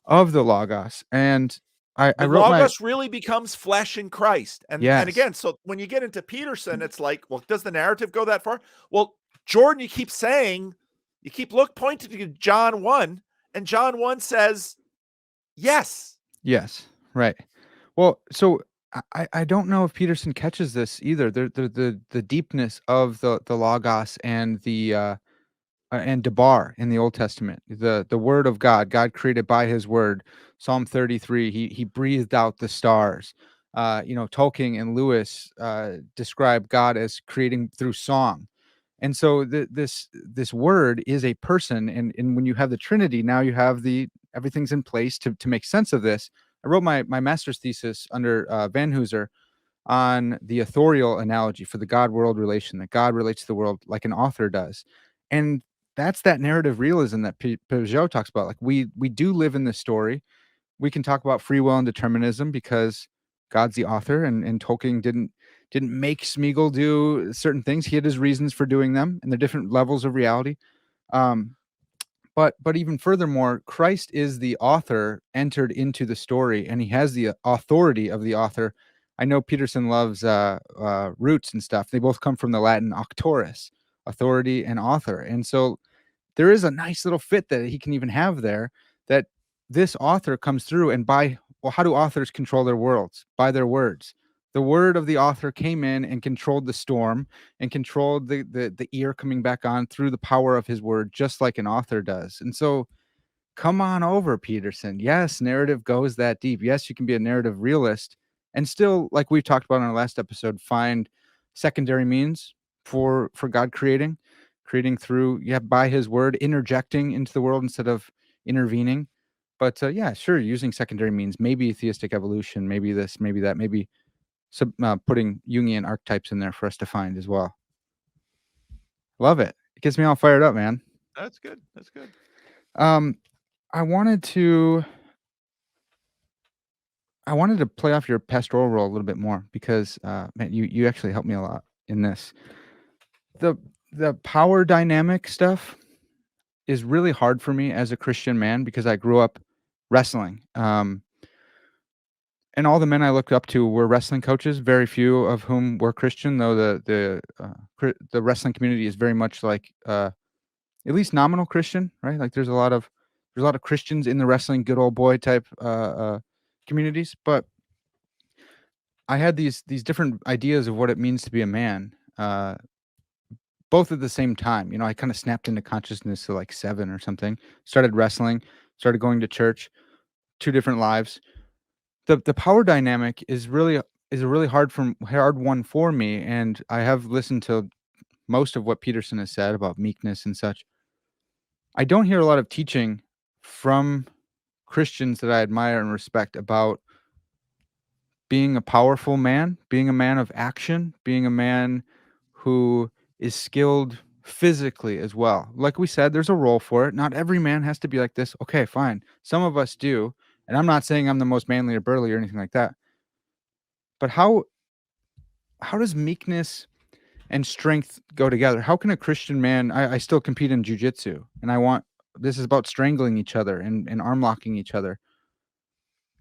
of the Logos. And I
The
wrote
Logos really becomes flesh in Christ. And
Yes.
again, so when you get into Peterson, it's like, well, does the narrative go that far? Well, Jordan, you keep pointing to John 1, and John 1 says yes.
Yes, right. Well, so I don't know if Peterson catches this either. The deepness of the Logos and the and Debar in the Old Testament, the word of God created by his word. Psalm 33, he breathed out the stars. Tolkien and Lewis describe God as creating through song. And so this word is a person, and when you have the Trinity, now you have everything's in place to make sense of this. I wrote my master's thesis under Van Hooser on the authorial analogy for the God-world relation, that God relates to the world like an author does. And that's that narrative realism that Peugeot talks about. Like we do live in this story. We can talk about free will and determinism because God's the author, and Tolkien didn't make Smeagol do certain things. He had his reasons for doing them, and the different levels of reality. But even furthermore, Christ is the author entered into the story, and he has the authority of the author. I know Peterson loves roots and stuff. They both come from the Latin auctoris, authority and author. And so there is a nice little fit that he can even have there, that this author comes through, and how do authors control their worlds? By their words. The word of the author came in and controlled the storm and controlled the ear coming back on through the power of his word, just like an author does. And so come on over, Peterson. Yes, narrative goes that deep. Yes, you can be a narrative realist and still, like we talked about in our last episode, find secondary means for God creating through, by his word, interjecting into the world instead of intervening. But sure, using secondary means, maybe theistic evolution, maybe this, maybe that, maybe putting Jungian archetypes in there for us to find as well. Love it. It gets me all fired up, man.
That's good.
I wanted to play off your pastoral role a little bit more because, man, you actually helped me a lot in this. The power dynamic stuff is really hard for me as a Christian man because I grew up wrestling. And all the men I looked up to were wrestling coaches, very few of whom were Christian, though the wrestling community is very much like at least nominal Christian, right? Like there's a lot of Christians in the wrestling good old boy type communities, but I had these different ideas of what it means to be a man, both at the same time. You know, I kind of snapped into consciousness at like 7 or something. Started wrestling, started going to church. 2 different lives. The power dynamic is a really hard one for me, and I have listened to most of what Peterson has said about meekness and such. I don't hear a lot of teaching from Christians that I admire and respect about being a powerful man, being a man of action, being a man who is skilled physically as well. Like we said, there's a role for it. Not every man has to be like this. Okay, fine. Some of us do. And I'm not saying I'm the most manly or burly or anything like that. But how does meekness and strength go together? How can a Christian man I still compete in jujitsu and this is about strangling each other and arm locking each other.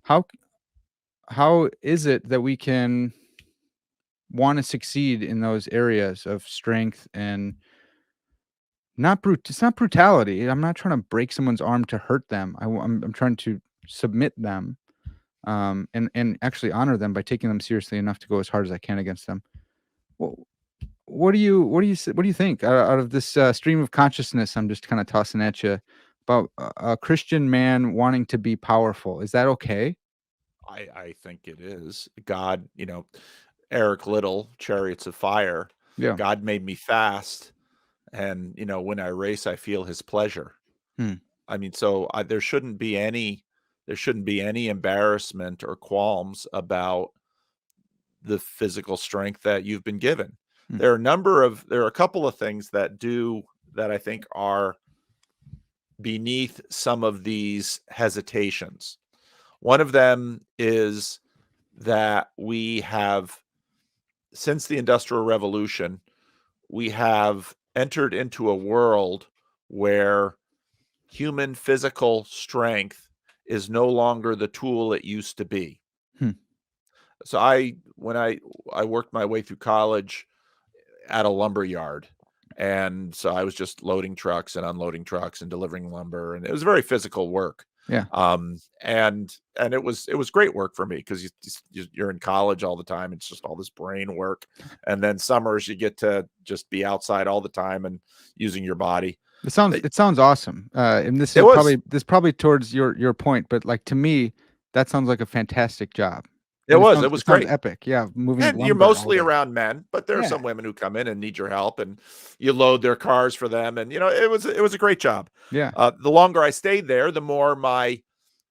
How how is it that we can want to succeed in those areas of strength and it's not brutality. I'm not trying to break someone's arm to hurt them. I'm trying to submit them, and actually honor them by taking them seriously enough to go as hard as I can against them. Well, what do you think out of this stream of consciousness I'm just kind of tossing at you about a Christian man wanting to be powerful? Is that okay?
I think it is. God, Eric Liddell, Chariots of Fire.
Yeah.
God made me fast, and when I race, I feel His pleasure.
Hmm.
I mean, so there shouldn't be any embarrassment or qualms about the physical strength that you've been given.
Hmm.
There are a couple of things that I think are beneath some of these hesitations. One of them is that since the Industrial Revolution, we have entered into a world where human physical strength is no longer the tool it used to be.
Hmm.
So when I worked my way through college at a lumber yard, and so I was just loading trucks and unloading trucks and delivering lumber, and it was very physical work.
Yeah.
And it was great work for me because you're in college all the time. It's just all this brain work, and then summers you get to just be outside all the time and using your body.
It sounds awesome. And this probably towards your point, but like to me, that sounds like a fantastic job. And
It was
it sounds
great.
epic. Yeah, moving
And you're
lumber all
mostly
day.
around men, but there are
Yeah.
some women who come in and need your help, and you load their cars for them. And it was a great job.
Yeah.
The longer I stayed there, the more my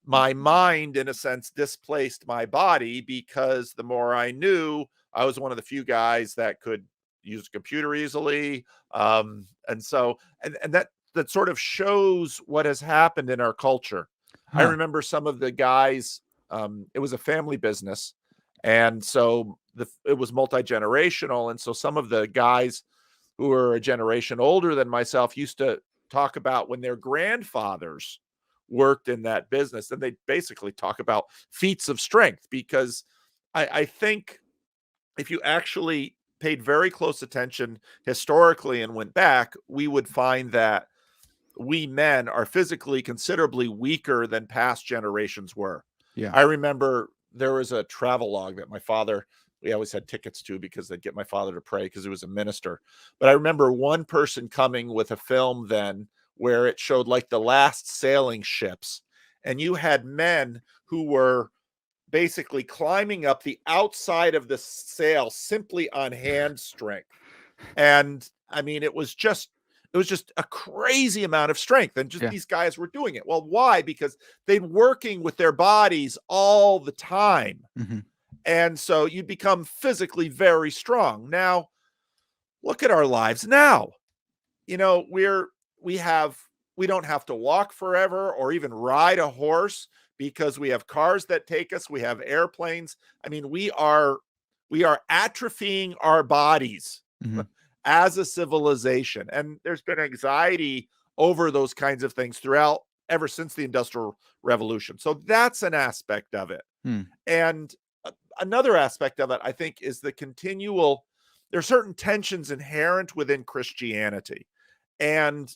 mind, in a sense, displaced my body, because the more I knew, I was one of the few guys that could use a computer easily. And so, and that sort of shows what has happened in our culture. I
Huh.
remember some of the guys. It was a family business, and so it was multi-generational. And so some of the guys who were a generation older than myself used to talk about when their grandfathers worked in that business, and they basically talk about feats of strength, because I think if you actually paid very close attention historically and went back, we would find that we men are physically considerably weaker than past generations were.
Yeah.
I remember there was a travel log that we always had tickets to, because they'd get my father to pray because he was a minister. But I remember one person coming with a film then where it showed like the last sailing ships, and you had men who were basically climbing up the outside of the sail simply on hand strength. And I mean, it was just a crazy amount of strength, and just
Yeah.
these guys were doing it. Well, why? Because they'd working with their bodies all the time.
Hmm.
And so you become physically very strong. Now, look at our lives now. You know, we don't have to walk forever or even ride a horse, because we have cars that take us, we have airplanes. I mean, we are atrophying our bodies
Hmm.
as a civilization. And there's been anxiety over those kinds of things throughout, ever since the Industrial Revolution. So that's an aspect of it.
Hmm.
And another aspect of it, I think, is there are certain tensions inherent within Christianity. And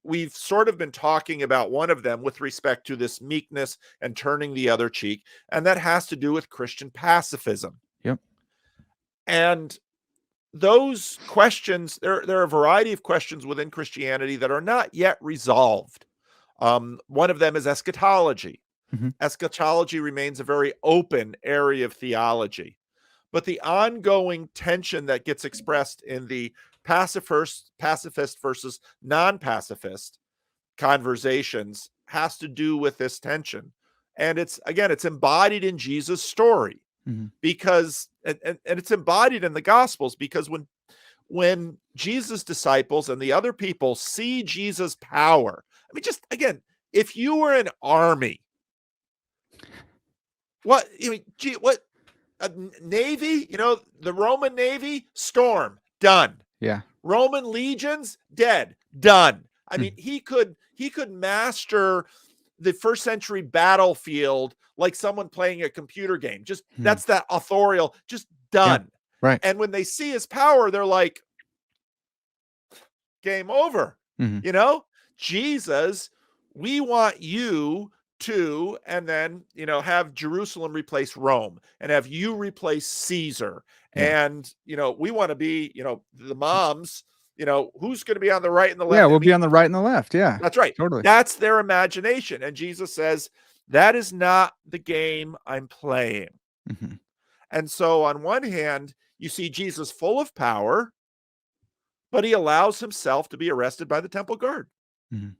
we've sort of been talking about one of them with respect to this meekness and turning the other cheek, and that has to do with Christian pacifism.
Yep.
And those questions, there are a variety of questions within Christianity that are not yet resolved. One of them is eschatology.
Mhm.
Eschatology remains a very open area of theology. But the ongoing tension that gets expressed in the pacifist versus non-pacifist conversations has to do with this tension. And it's embodied in Jesus' story,
Mhm.
because and it's embodied in the Gospels, because when Jesus' disciples and the other people see Jesus' power, I mean, just again, if you were an army, what Navy, the Roman Navy, storm, done.
Yeah.
Roman legions, dead, done. I
Hmm.
mean, he could master the first century battlefield like someone playing a computer game. Just that's that authorial, just done.
Right.
And when they see his power, they're like, game over.
Mhm.
Jesus, we want you to, and then, have Jerusalem replace Rome and have you replace Caesar.
Yeah.
And, we want to be, the moms, who's going to be on the right and the left?
Yeah,
I
we'll be
mean,
on the right and the left. Yeah.
that's right.
Totally.
That's their imagination. And Jesus says, that is not the game I'm playing.
Mhm.
And so on one hand, you see Jesus full of power, but he allows himself to be arrested by the temple guard.
Mhm.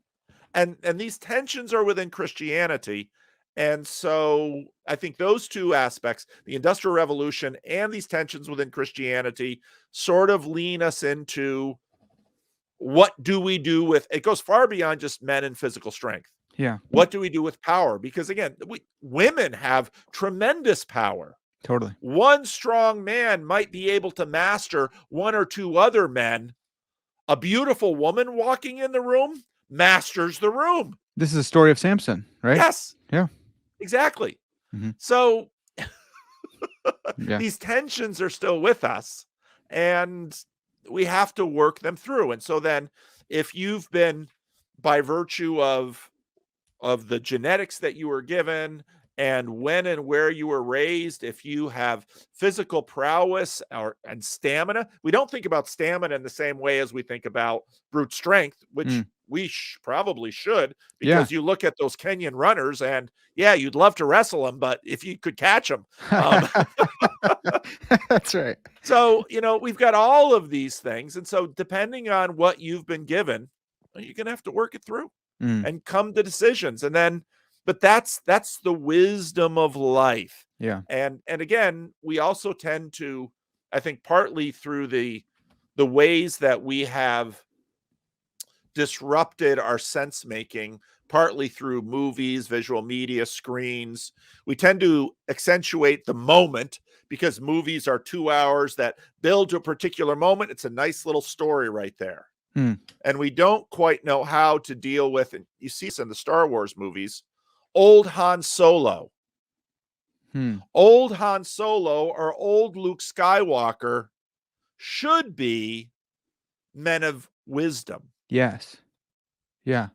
And these tensions are within Christianity. And so I think those two aspects, the Industrial Revolution and these tensions within Christianity, sort of lean us into what do we do with it. Goes far beyond just men and physical strength.
Yeah.
What do we do with power? Because again, women have tremendous power.
Totally.
One strong man might be able to master one or two other men. A beautiful woman walking in the room masters the room.
This is a story of Samson, right?
Yes.
Yeah.
Exactly.
Mhm.
So
Yeah.
these tensions are still with us, and we have to work them through. And so then if you've been, by virtue of the genetics that you were given and when and where you were raised, if you have physical prowess and stamina, we don't think about stamina in the same way as we think about brute strength, which we probably should, because you look at those Kenyan runners and you'd love to wrestle them, but if you could catch them.
That's right.
So, we've got all of these things. And so depending on what you've been given, you're going to have to work it through and come to decisions. And then, but that's the wisdom of life.
Yeah.
And again, we also tend to, I think, partly through the ways that we have disrupted our sense making, partly through movies, visual media, screens, we tend to accentuate the moment, because movies are 2 hours that build to a particular moment. It's a nice little story right there. And we don't quite know how to deal with, and you see this in the Star Wars movies, old Han Solo. Old Han Solo or old Luke Skywalker should be men of wisdom.
Yes. Yeah.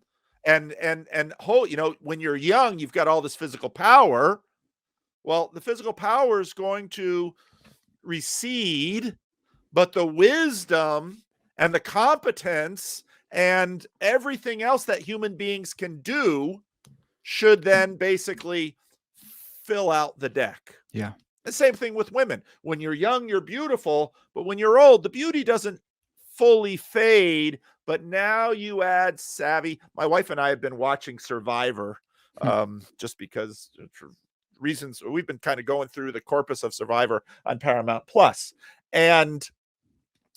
And when you're young, you've got all this physical power. Well, the physical power is going to recede, but the wisdom and the competence and everything else that human beings can do should then basically fill out the deck.
Yeah.
The same thing with women. When you're young, you're beautiful, but when you're old, the beauty doesn't fully fade, but now you add savvy. My wife and I have been watching Survivor, just because for reasons we've been kind of going through the corpus of Survivor on Paramount Plus. And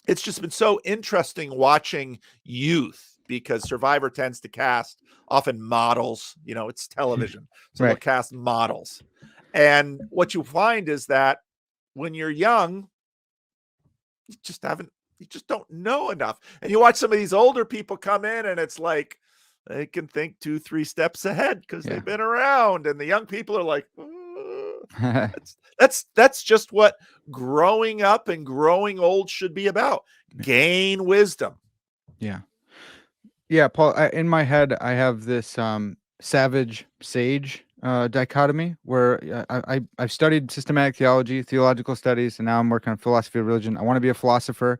it's just been so interesting watching youth, because Survivor tends to cast often models, it's television. So they'll cast models. And what you find is that when you're young, you just don't know enough. And you watch some of these older people come in and it's like, they can think 2-3 steps ahead because they've been around. And the young people are like, that's just what growing up and growing old should be about. Gain wisdom.
Yeah. Yeah, Paul, in my head, I have this savage sage dichotomy where I've studied systematic theology, theological studies, and now I'm working on philosophy of religion. I want to be a philosopher,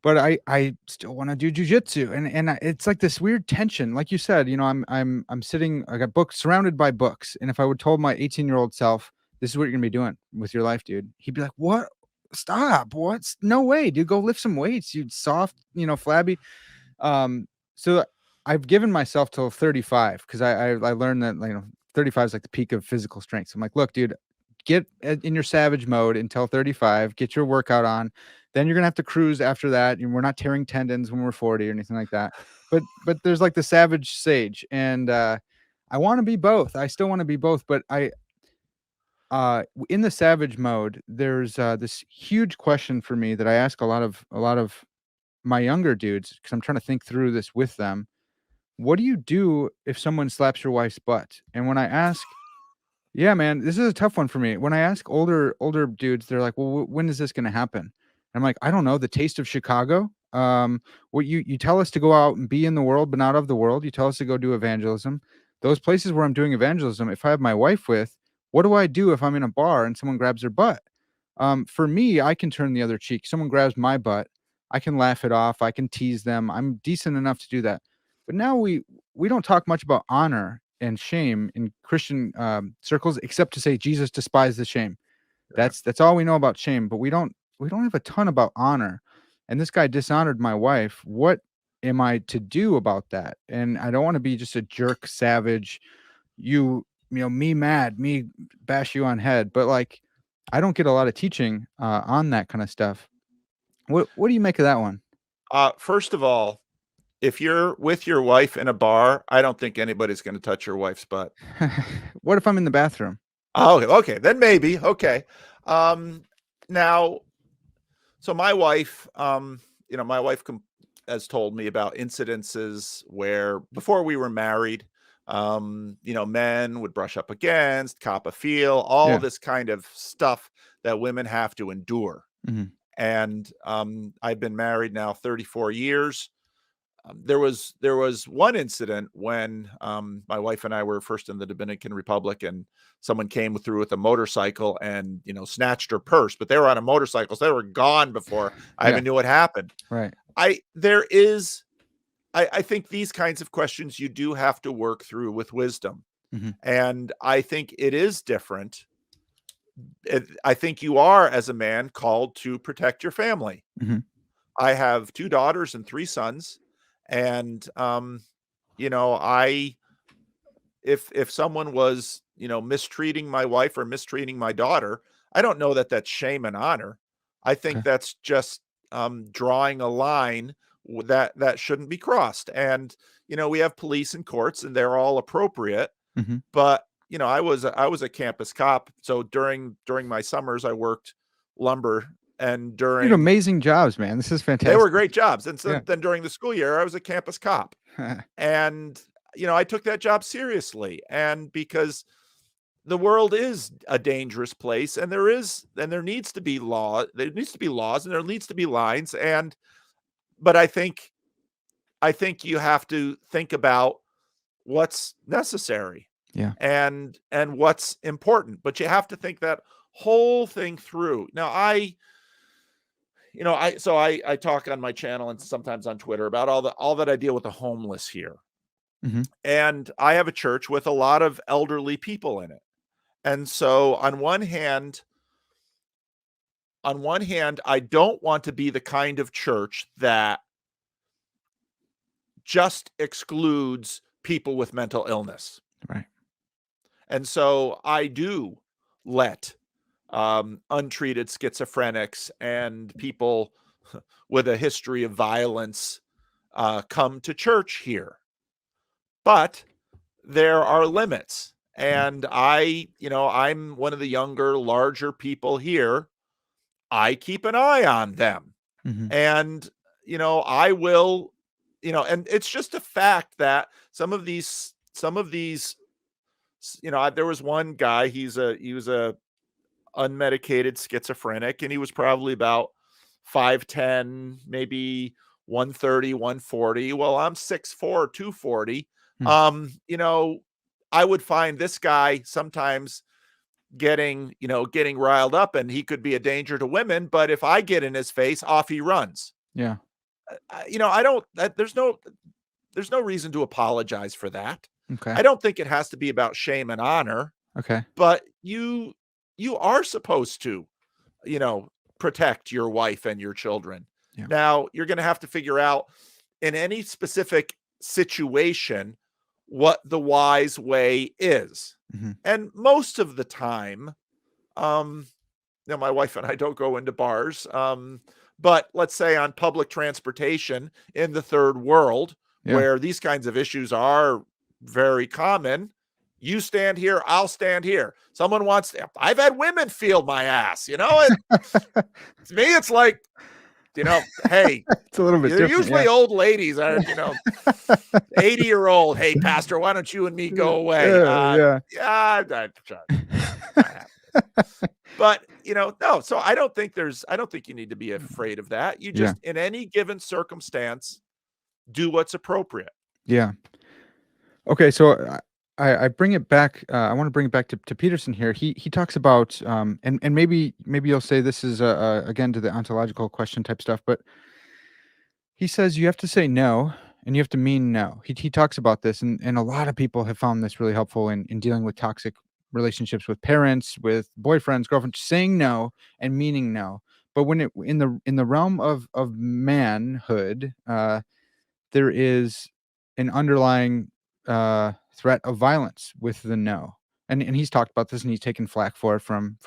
but I still want to do jujitsu, and it's like this weird tension. Like you said, I'm sitting. I got books surrounded by books, and if I would told my 18-year-old self, this is what you're gonna be doing with your life, dude, he'd be like, "What? Stop! What's no way, dude? Go lift some weights, you soft, flabby." So I've given myself till 35 because I learned that 35 is like the peak of physical strength. So I'm like, look, dude, get in your savage mode until 35, get your workout on. Then you're gonna have to cruise after that. And we're not tearing tendons when we're 40 or anything like that. But there's like the savage sage, and I want to be both. I still want to be both, but in the savage mode, there's this huge question for me that I ask a lot of my younger dudes because I'm trying to think through this with them. What do you do if someone slaps your wife's butt? And when I ask, yeah, man, this is a tough one for me. When I ask older dudes, they're like, "Well, when is this going to happen?" And I'm like, "I don't know. The taste of Chicago. What you tell us to go out and be in the world, but not of the world. You tell us to go do evangelism. Those places where I'm doing evangelism, if I have my wife with, what do I do if I'm in a bar and someone grabs their butt? For me, I can turn the other cheek. Someone grabs my butt, I can laugh it off. I can tease them. I'm decent enough to do that. But now we don't talk much about honor and shame in Christian circles, except to say Jesus despised the shame.
Yeah.
That's all we know about shame, but we don't have a ton about honor. And this guy dishonored my wife. What am I to do about that? And I don't want to be just a jerk, savage. Me mad, me bash you on head. But like, I don't get a lot of teaching on that kind of stuff. What do you make of that one?
First of all, if you're with your wife in a bar, I don't think anybody's going to touch your wife's butt.
What if I'm in the bathroom?
Oh, okay, then maybe. Okay. Um, now, so my wife, my wife has told me about incidences where before we were married, men would brush up against, cop a feel, all
Yeah.
this kind of stuff that women have to endure.
Mhm.
And I've been married now 34 years. There was one incident when my wife and I were first in the Dominican Republic, and someone came through with a motorcycle and snatched her purse. But they were on a motorcycle, so they were gone before I
Yeah.
even knew what happened.
Right.
I there is I think these kinds of questions you do have to work through with wisdom,
Mhm.
and I think it is different. I think you are, as a man, called to protect your family.
Mhm.
I have 2 daughters and 3 sons, and, I if someone was, mistreating my wife or mistreating my daughter, I don't know that that's shame and honor. I think
Okay.
that's just, drawing a line that shouldn't be crossed, and, we have police and courts, and they're all appropriate,
Mhm.
but, I was a campus cop, so during my summers, I worked lumber, and
You did
during
amazing jobs, man. This is
they were
fantastic.
great jobs, and so
Yeah.
then during the school year, I was a campus cop, and, I took that job seriously, and because the world is a dangerous place, and there needs to be laws, and there needs to be lines, but I think you have to think about what's necessary
Yeah.
and what's important, but you have to think that whole thing through. Now, I talk on my channel and sometimes on Twitter about all that I deal with the homeless here.
Mhm.
And I have a church with a lot of elderly people in it. And so on one hand, I don't want to be the kind of church that just excludes people with mental illness.
Right.
And so I do let untreated schizophrenics and people with a history of violence come to church here. But there are limits.
Yeah.
And I'm one of the younger, larger people here. I keep an eye on them.
Mhm.
And, I will, and it's just a fact that some of these, there was one guy, he was a unmedicated schizophrenic, and he was probably about 5'10", maybe 130, 140. Well, I'm 6'4", 240.
Hmm.
You know, I would find this guy sometimes getting riled up, and he could be a danger to women. But if I get in his face, off he runs.
Yeah.
I don't, there's no reason to apologize for that.
Okay.
I don't think it has to be about shame and honor,
Okay.
but you are supposed to, you know, protect your wife and your children.
Yeah.
Now, you're going to have to figure out in any specific situation what the wise way is.
Hmm.
And most of the time, now my wife and I don't go into bars, but let's say on public transportation in the third world,
Yeah.
where these kinds of issues are very common, you stand here, I'll stand here. Someone wants to, I've had women feel my ass, you know, and to me, it's like, you know, hey,
It's a little bit
they're
different.
usually
Yeah.
old ladies are, you know, 80-year-old. Hey, pastor, why don't you and me go away?
Yeah.
Yeah, not happening. But, you know, no, so I don't think you need to be afraid of that. You
Yeah.
just, in any given circumstance, do what's appropriate.
Yeah. Okay. So I bring it back. I want to bring it back to Peterson here. He talks about and maybe you'll say this is again to the ontological question type stuff, but he says you have to say no and you have to mean no. He talks about this, and a lot of people have found this really helpful in dealing with toxic relationships with parents, with boyfriends, girlfriends, saying no and meaning no. But when it in the realm of manhood, there is an underlying threat of violence with the no. And he's talked about this, and he's taken flack for it from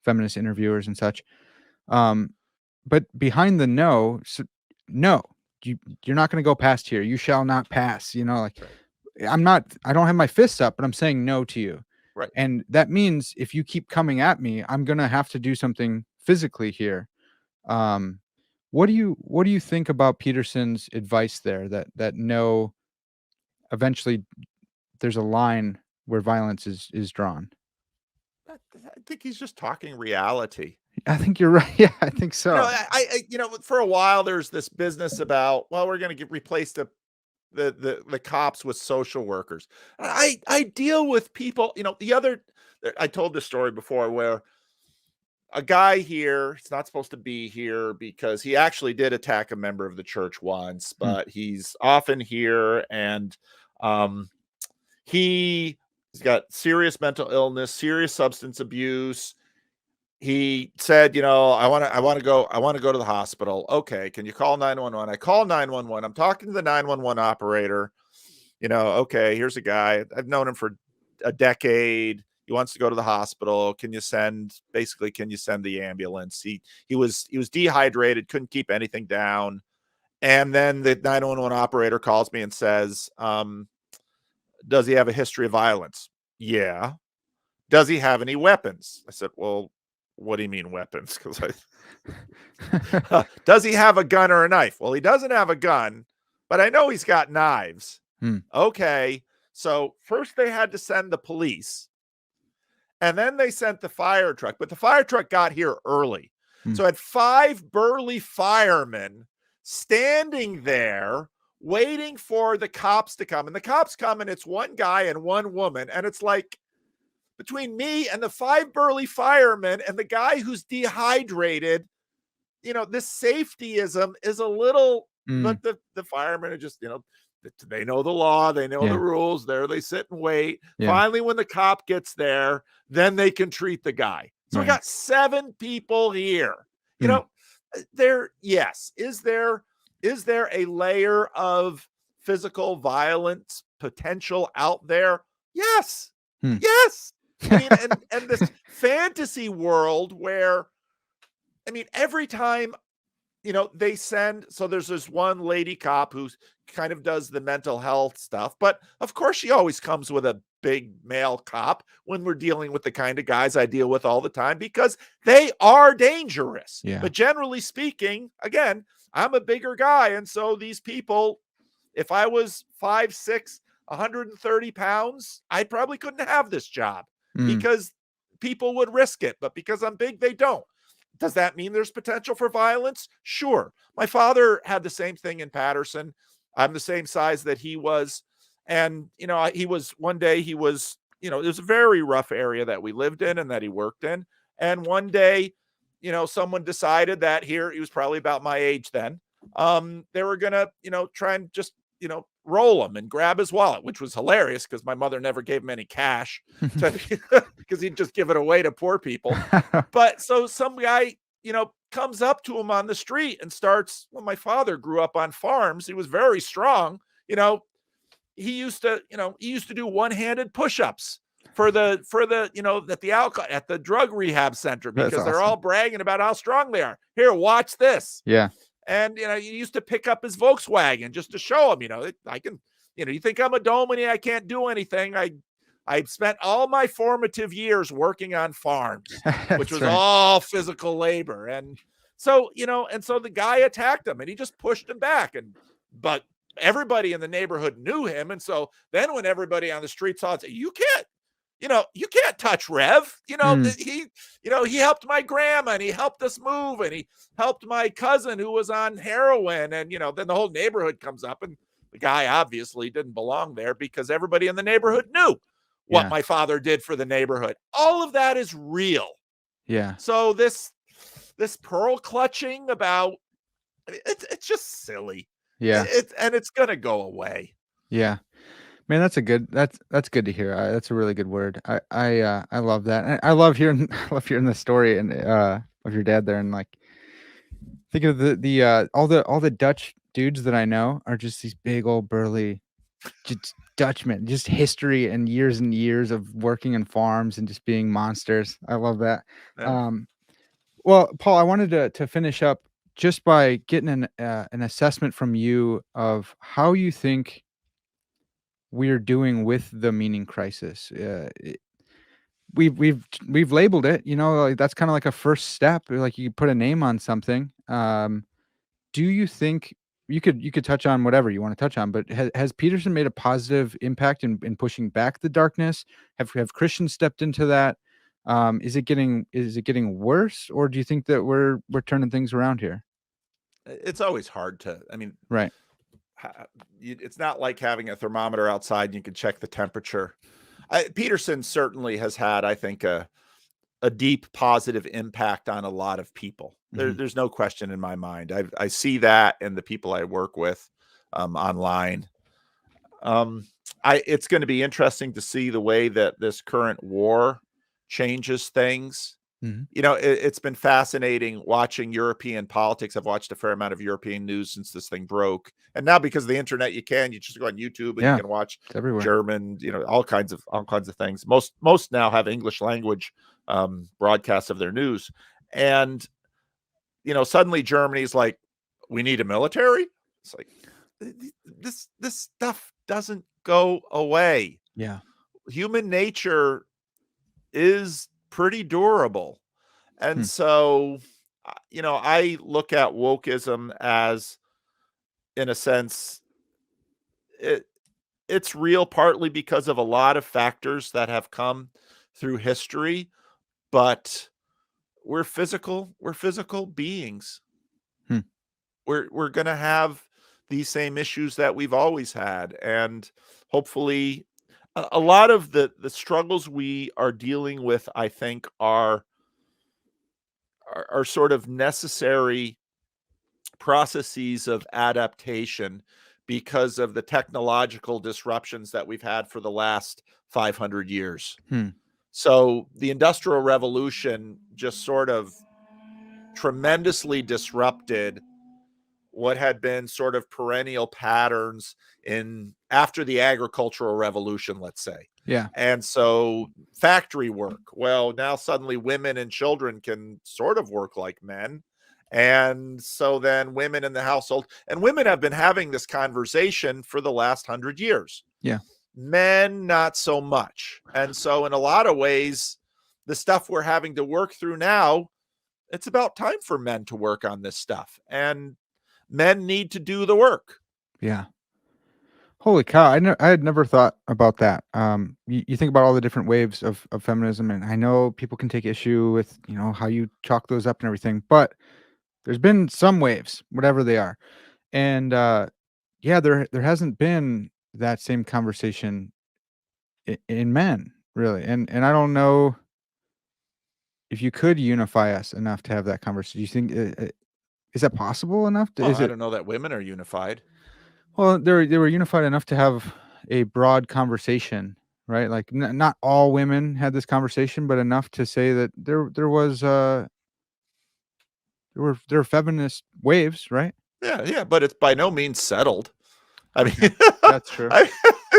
feminist interviewers and such. Um, but behind the no, no, you're not going to go past here. You shall not pass. You know, like
Right.
I don't have my fists up, but I'm saying no to you.
Right.
And that means if you keep coming at me, I'm going to have to do something physically here. Um, what do you think about Peterson's advice there that no, eventually there's a line where violence is drawn?
I think he's just talking reality.
I think you're right. Yeah, I think
You know,
so.
you know, for a while there's this business about, well, we're going to replace the cops with social workers. I deal with people, you know, I told this story before where a guy here, he's not supposed to be here because he actually did attack a member of the church once,
Hmm.
but he's often here, and um he's got serious mental illness, serious substance abuse. He said, you know, I want to go to the hospital. Okay, can you call 911? I call 911. I'm talking to the 911 operator. You know, okay, here's a guy. I've known him for a decade. He wants to go to the hospital. Can you send the ambulance? He was dehydrated, couldn't keep anything down. And then the 911 operator calls me and says, does he have a history of violence? Yeah. Does he have any weapons? I said, well, what do you mean weapons? Because does he have a gun or a knife? Well, he doesn't have a gun, but I know he's got knives.
Hmm.
Okay. So first they had to send the police, and then they sent the fire truck, but the fire truck got here early.
Hmm.
So I had 5 burly firemen standing there waiting for the cops to come. And the cops come, and it's one guy and one woman. And it's like, between me and the 5 burly firemen and the guy who's dehydrated, you know, this safetyism is a little,
Mm.
but the firemen are just, you know, they know the law, they know the
Yeah.
rules. There they sit and wait.
Yeah.
Finally, when the cop gets there, then they can treat the guy. So we
Right.
got 7 people here. You
Hmm.
know, yes. Is there a layer of physical violence potential out there? Yes.
Hmm.
Yes. I mean, and this fantasy world where, I mean, every time, you know, they send, so there's this one lady cop who's kind of does the mental health stuff, but of course she always comes with a big male cop when we're dealing with the kind of guys I deal with all the time, because they are dangerous.
Yeah.
But generally speaking, again, I'm a bigger guy. And so these people, if I was 5'6", 130 pounds, I probably couldn't have this job
Mm.
because people would risk it. But because I'm big, they don't. Does that mean there's potential for violence? Sure. My father had the same thing in Peterson. I'm the same size that he was. And, one day he was, it was a very rough area that we lived in and that he worked in. And one day, someone decided that he was probably about my age then. They were going to, try and just, roll him and grab his wallet, which was hilarious because my mother never gave him any cash because he'd just give it away to poor people. But so some guy, comes up to him on the street and starts, my father grew up on farms. He was very strong. He used to do one-handed push-ups at the drug rehab center because they're all bragging about how strong they are. Here, watch this.
Yeah.
And, he used to pick up his Volkswagen just to show him, I can, you think I'm a dominee, I can't do anything. I'd spent all my formative years working on farms, which was all physical labor. And so, so the guy attacked him and he just pushed him back. But everybody in the neighborhood knew him. And so then when everybody on the street saw it, you can't touch Rev. He helped my grandma and he helped us move and he helped my cousin who was on heroin. And, then the whole neighborhood comes up and the guy obviously didn't belong there because everybody in the neighborhood knew what my father did for the neighborhood. All of that is real.
Yeah.
So this pearl clutching about it's just silly.
Yeah.
It's going to go away.
Yeah. Man, that's good to hear. That's a really good word. I love that. And I love hearing the story and of your dad there, and like think of the all the Dutch dudes that I know are just these big old burly just Dutchmen, just history and years of working in farms and just being monsters. I love that.
Yeah.
Well, Paul, I wanted to finish up just by getting an assessment from you of how you think we're doing with the meaning crisis. We've labeled it, like that's kind of like a first step. Like you put a name on something. Do you think you could touch on whatever you want to touch on, but has Peterson made a positive impact in pushing back the darkness? Have Christians stepped into that? Is it getting worse, or do you think that we're turning things around here?
It's always hard to,
Right.
It's not like having a thermometer outside and you can check the temperature. Peterson certainly has had, I think, a deep positive impact on a lot of people. There's no question in my mind. I see that in the people I work with online. It's going to be interesting to see the way that this current war changes things. It's been fascinating watching European politics. I've watched a fair amount of European news since this thing broke. And now because of the internet, you just go on YouTube and you can watch German, all kinds of things. Most now have English language broadcasts of their news. And, suddenly Germany's like, we need a military. It's like, this stuff doesn't go away.
Yeah.
Human nature is pretty durable. And so, I look at wokeism as, in a sense, it's real partly because of a lot of factors that have come through history, but we're physical beings. We're going to have these same issues that we've always had. And hopefully a lot of the struggles we are dealing with, I think, are sort of necessary processes of adaptation because of the technological disruptions that we've had for the last 500 years. So the Industrial Revolution just sort of tremendously disrupted what had been sort of perennial patterns after the agricultural revolution, let's say.
Yeah.
And so factory work, well, now suddenly women and children can sort of work like men. And so then women in the household, and women have been having this conversation for the last 100 years.
Yeah.
Men, not so much. And so in a lot of ways, the stuff we're having to work through now, it's about time for men to work on this stuff. And men need to do the work.
Yeah. Holy cow! I had never thought about that. You think about all the different waves of feminism, and I know people can take issue with how you chalk those up and everything, but there's been some waves, whatever they are, and yeah, there hasn't been that same conversation in men, really, and I don't know if you could unify us enough to have that conversation. Do you think is that possible enough?
Well,
Is
I
it?
don't know that women are unified.
Well, they were unified enough to have a broad conversation, right? Like not all women had this conversation, but enough to say that there were feminist waves, right?
Yeah, yeah, but it's by no means settled. I mean,
Okay, that's true.
I,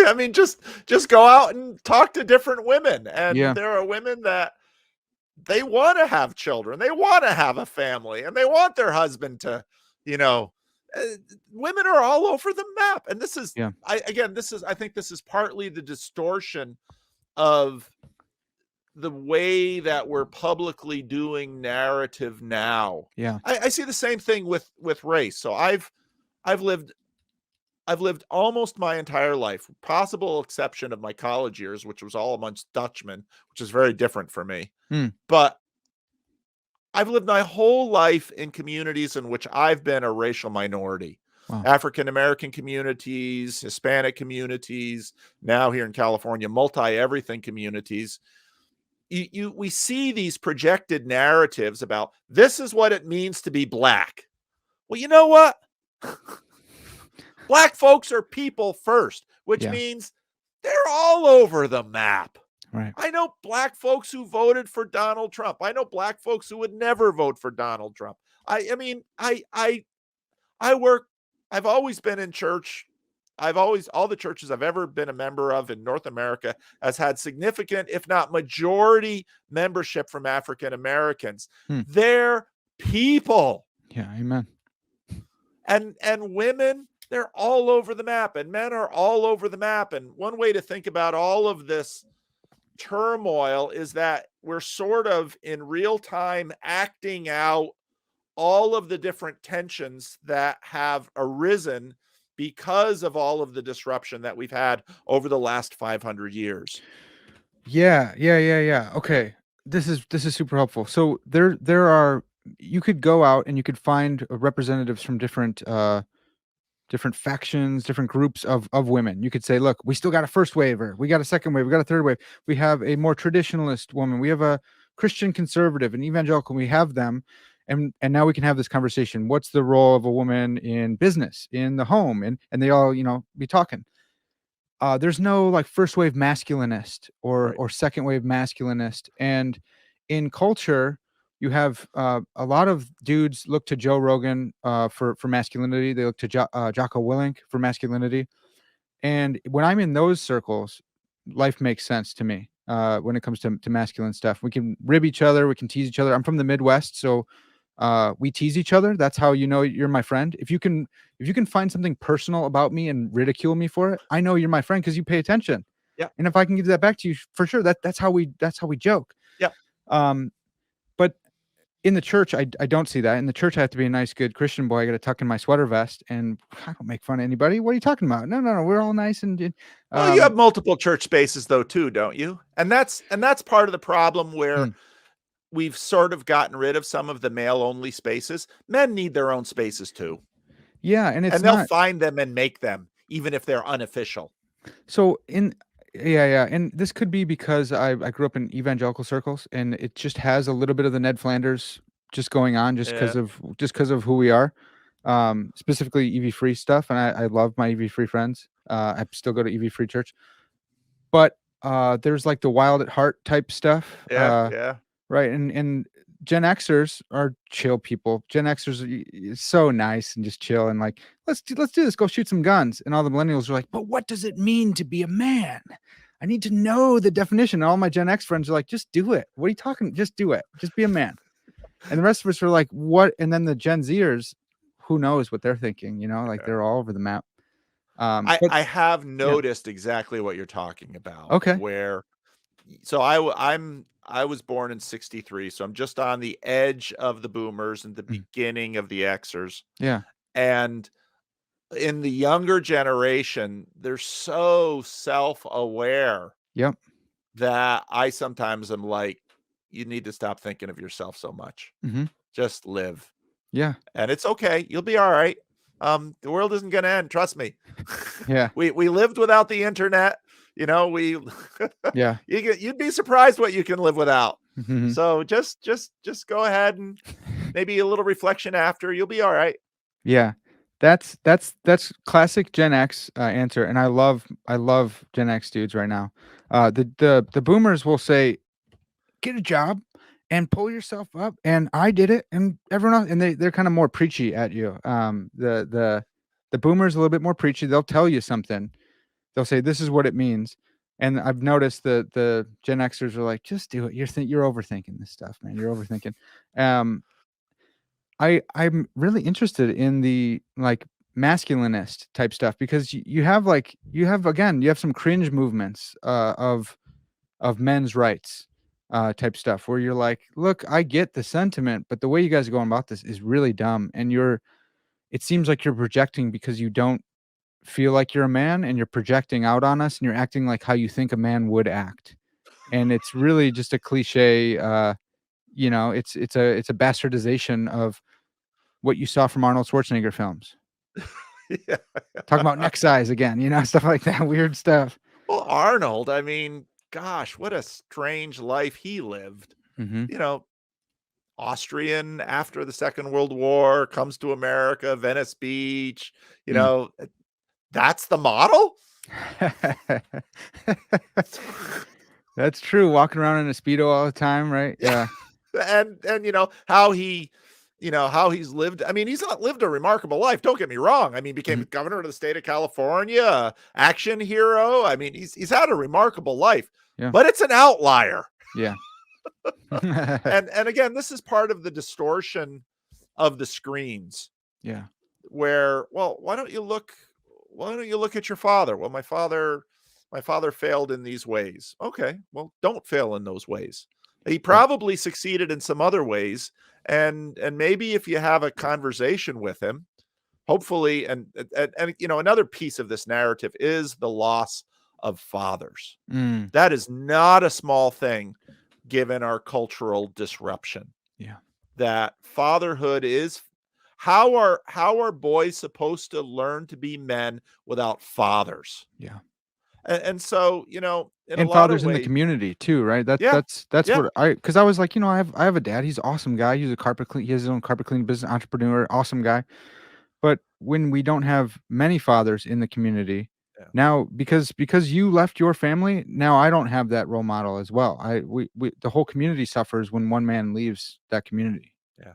I mean, just go out and talk to different women, and
Yeah,
there are women that they want to have children, they want to have a family, and they want their husband to, you know, uh, women are all over the map, and this is,
yeah,
I think this is partly the distortion of the way that we're publicly doing narrative now.
yeah.
I see the same thing with race. So I've lived I've lived almost my entire life, possible exception of my college years, which was all amongst Dutchmen, which is very different for me.
Hmm.
But I've lived my whole life in communities in which I've been a racial minority.
Wow.
African American communities, Hispanic communities, now here in California, multi everything communities. We see these projected narratives about this is what it means to be black. Well, you know what? Black folks are people first, which
Yeah.
means they're all over the map.
Right.
I know black folks who voted for Donald Trump. I know black folks who would never vote for Donald Trump. I mean, I work, I've always been in church. I've always, all the churches I've ever been a member of in North America has had significant, if not majority membership from African Americans.
Hmm.
They're people.
Yeah. Amen.
And women, they're all over the map, and men are all over the map. And one way to think about all of this turmoil is that we're sort of in real time acting out all of the different tensions that have arisen because of all of the disruption that we've had over the last 500 years.
Yeah. Yeah. Yeah. Yeah. Okay. This is super helpful. So there are you could go out and you could find representatives from different factions, different groups of women. You could say, look, we still got a first wave, or we got a second wave, we got a third wave. We have a more traditionalist woman, we have a Christian conservative, an evangelical. We have them, and now we can have this conversation. What's the role of a woman in business, in the home, and they all be talking. There's no like first wave masculinist or
Right.
or second wave masculinist, and in culture, you have a lot of dudes look to Joe Rogan for masculinity. They look to Jocko Willink for masculinity, and when I'm in those circles, life makes sense to me. When it comes to masculine stuff, we can rib each other, we can tease each other. I'm from the Midwest, so we tease each other. That's how you know you're my friend. If you can find something personal about me and ridicule me for it, I know you're my friend because you pay attention.
Yeah.
And if I can give that back to you, for sure, that's how we joke.
Yeah.
Um, but in the church, I don't see that. In the church, I have to be a nice, good Christian boy. I got to tuck in my sweater vest, and I don't make fun of anybody. What are you talking about? No, no, no. We're all nice and
Well, you
um.
have multiple church spaces though too, don't you? And that's part of the problem
Hmm.
where we've sort of gotten rid of some of the male only spaces. Men need their own spaces too.
Yeah, and it's
And they'll
not
find them and make them, even if they're unofficial.
so in. Yeah, yeah, and this could be because I grew up in evangelical circles, and it just has a little bit of the Ned Flanders just going on, just
Yeah.
because of who we are, specifically EV free stuff, and I love my EV free friends. I still go to EV free church, but there's like the wild at heart type stuff,
Yeah. Yeah.
right? And Gen Xers are chill people. Gen Xers are so nice and just chill and like let's do this. Go shoot some guns. And all the millennials are like, but what does it mean to be a man? I need to know the definition. And all my Gen X friends are like, just do it. What are you talking? Just do it. Just be a man. And the rest of us are like, what? And then the Gen Zers, who knows what they're thinking? Like
Yeah.
they're all over the map.
I
But
I have
yeah,
noticed exactly what you're talking about,
okay,
where so I was born in 63, so I'm just on the edge of the boomers and the
mm,
beginning of the Xers.
yeah,
And in the younger generation, they're so self-aware
Yep.
that I sometimes am like, you need to stop thinking of yourself so much.
Hmm.
Just live.
Yeah.
And it's okay. You'll be all right. The world isn't going to end. Trust me.
Yeah.
we lived without the internet. You know,
Yeah.
you'd be surprised what you can live without.
Hmm.
So just go ahead and maybe a little reflection after. You'll be all right.
Yeah. That's classic Gen X answer, and I love Gen X dudes right now. The boomers will say, "Get a job and pull yourself up," and I did it, and everyone else, and they're kind of more preachy at you. The boomers a little bit more preachy. They'll tell you something. They'll say, "This is what it means," and I've noticed that the Gen Xers are like, "Just do it. You're overthinking this stuff, man. You're overthinking." Um, I'm really interested in the, like, masculinist type stuff because you have, like, you have some cringe movements, of men's rights, type stuff where you're like, "Look, I get the sentiment, but the way you guys are going about this is really dumb, and it seems like you're projecting because you don't feel like you're a man, and you're projecting out on us, and you're acting like how you think a man would act." And it's really just a cliche, it's a bastardization of what you saw from Arnold Schwarzenegger films.
Yeah.
Talking about neck size again, stuff like that, weird stuff.
Well, Arnold, I mean, gosh, what a strange life he lived.
Mhm.
You know, Austrian after the Second World War, comes to America, Venice Beach, you
Mm.
know, that's the model?
That's true, walking around in a Speedo all the time, right? Yeah.
And how he's lived. I mean, he's not lived a remarkable life. Don't get me wrong. I mean, became
Mhm.
governor of the state of California, action hero. I mean, he's had a remarkable life,
Yeah.
but it's an outlier.
Yeah.
And again, this is part of the distortion of the screens
Yeah.
where, well, why don't you look at your father? Well, my father failed in these ways. Okay, well, don't fail in those ways. He
Yeah.
probably succeeded in some other ways, and maybe if you have a conversation with him, hopefully, and another piece of this narrative is the loss of fathers.
Mm.
That is not a small thing given our cultural disruption.
Yeah.
That fatherhood is, how are boys supposed to learn to be men without fathers?
Yeah.
And so, in a
And
lot of
fathers in the
ways,
community too, right? That
yeah,
that's
yeah,
what because I was like, I have a dad, he's an awesome guy, he's a carpet clean he has his own carpet cleaning business, entrepreneur, awesome guy. But when we don't have many fathers in the community,
yeah,
now because you left your family, now I don't have that role model as well. We the whole community suffers when one man leaves that community.
yeah.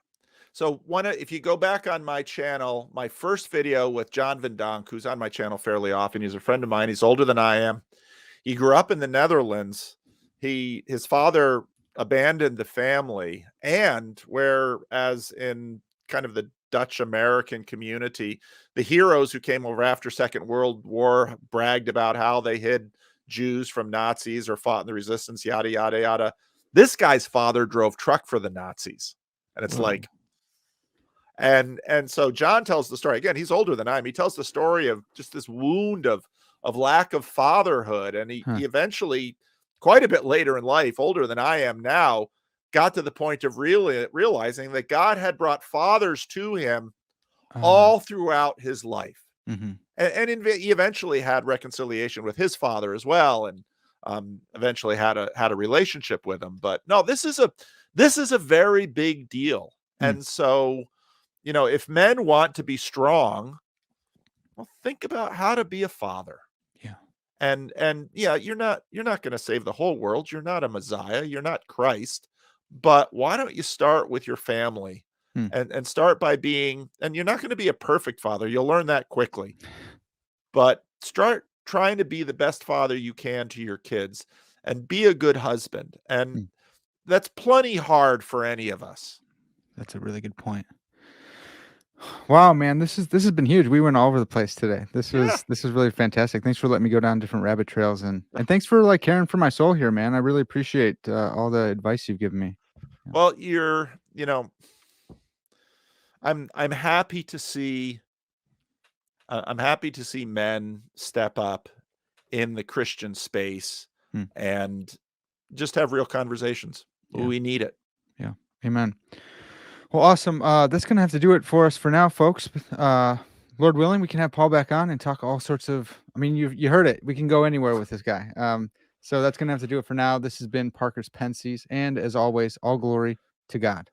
So if you go back on my channel, my first video with John Van Donk, who's on my channel fairly often, he's a friend of mine. He's older than I am. He grew up in the Netherlands. His father abandoned the family, and whereas in kind of the Dutch American community, the heroes who came over after Second World War bragged about how they hid Jews from Nazis or fought in the resistance, yada yada yada. This guy's father drove truck for the Nazis, and it's
Whoa.
like, and so John tells the story again. He's older than I am. He tells the story of just this wound of lack of fatherhood, and he
Huh.
he eventually, quite a bit later in life, older than I am now, got to the point of really realizing that God had brought fathers to him
Uh,
all throughout his life,
mhm.
he eventually had reconciliation with his father as well, and eventually had a relationship with him. But no, this is a very big deal,
Mm.
and so if men want to be strong, well, think about how to be a father.
Yeah.
And yeah, you're not going to save the whole world. You're not a Messiah. You're not Christ. But why don't you start with your family
Mm.
and start by being, and you're not going to be a perfect father. You'll learn that quickly. But start trying to be the best father you can to your kids and be a good husband. And
Mm.
that's plenty hard for any of us.
That's a really good point. Wow, man, this has been huge. We went all over the place today.
Yeah.
This was really fantastic. Thanks for letting me go down different rabbit trails and thanks for like caring for my soul here, man. I really appreciate all the advice you've given me. Yeah.
Well, I'm happy to see I'm happy to see men step up in the Christian space
Hmm.
and just have real conversations.
Yeah.
We need it.
Yeah. Amen. Well, awesome. That's going to have to do it for us for now, folks. Lord willing, we can have Paul back on and talk all sorts of, I mean, you heard it. We can go anywhere with this guy. So that's going to have to do it for now. This has been Parker's Pensies. And as always, all glory to God.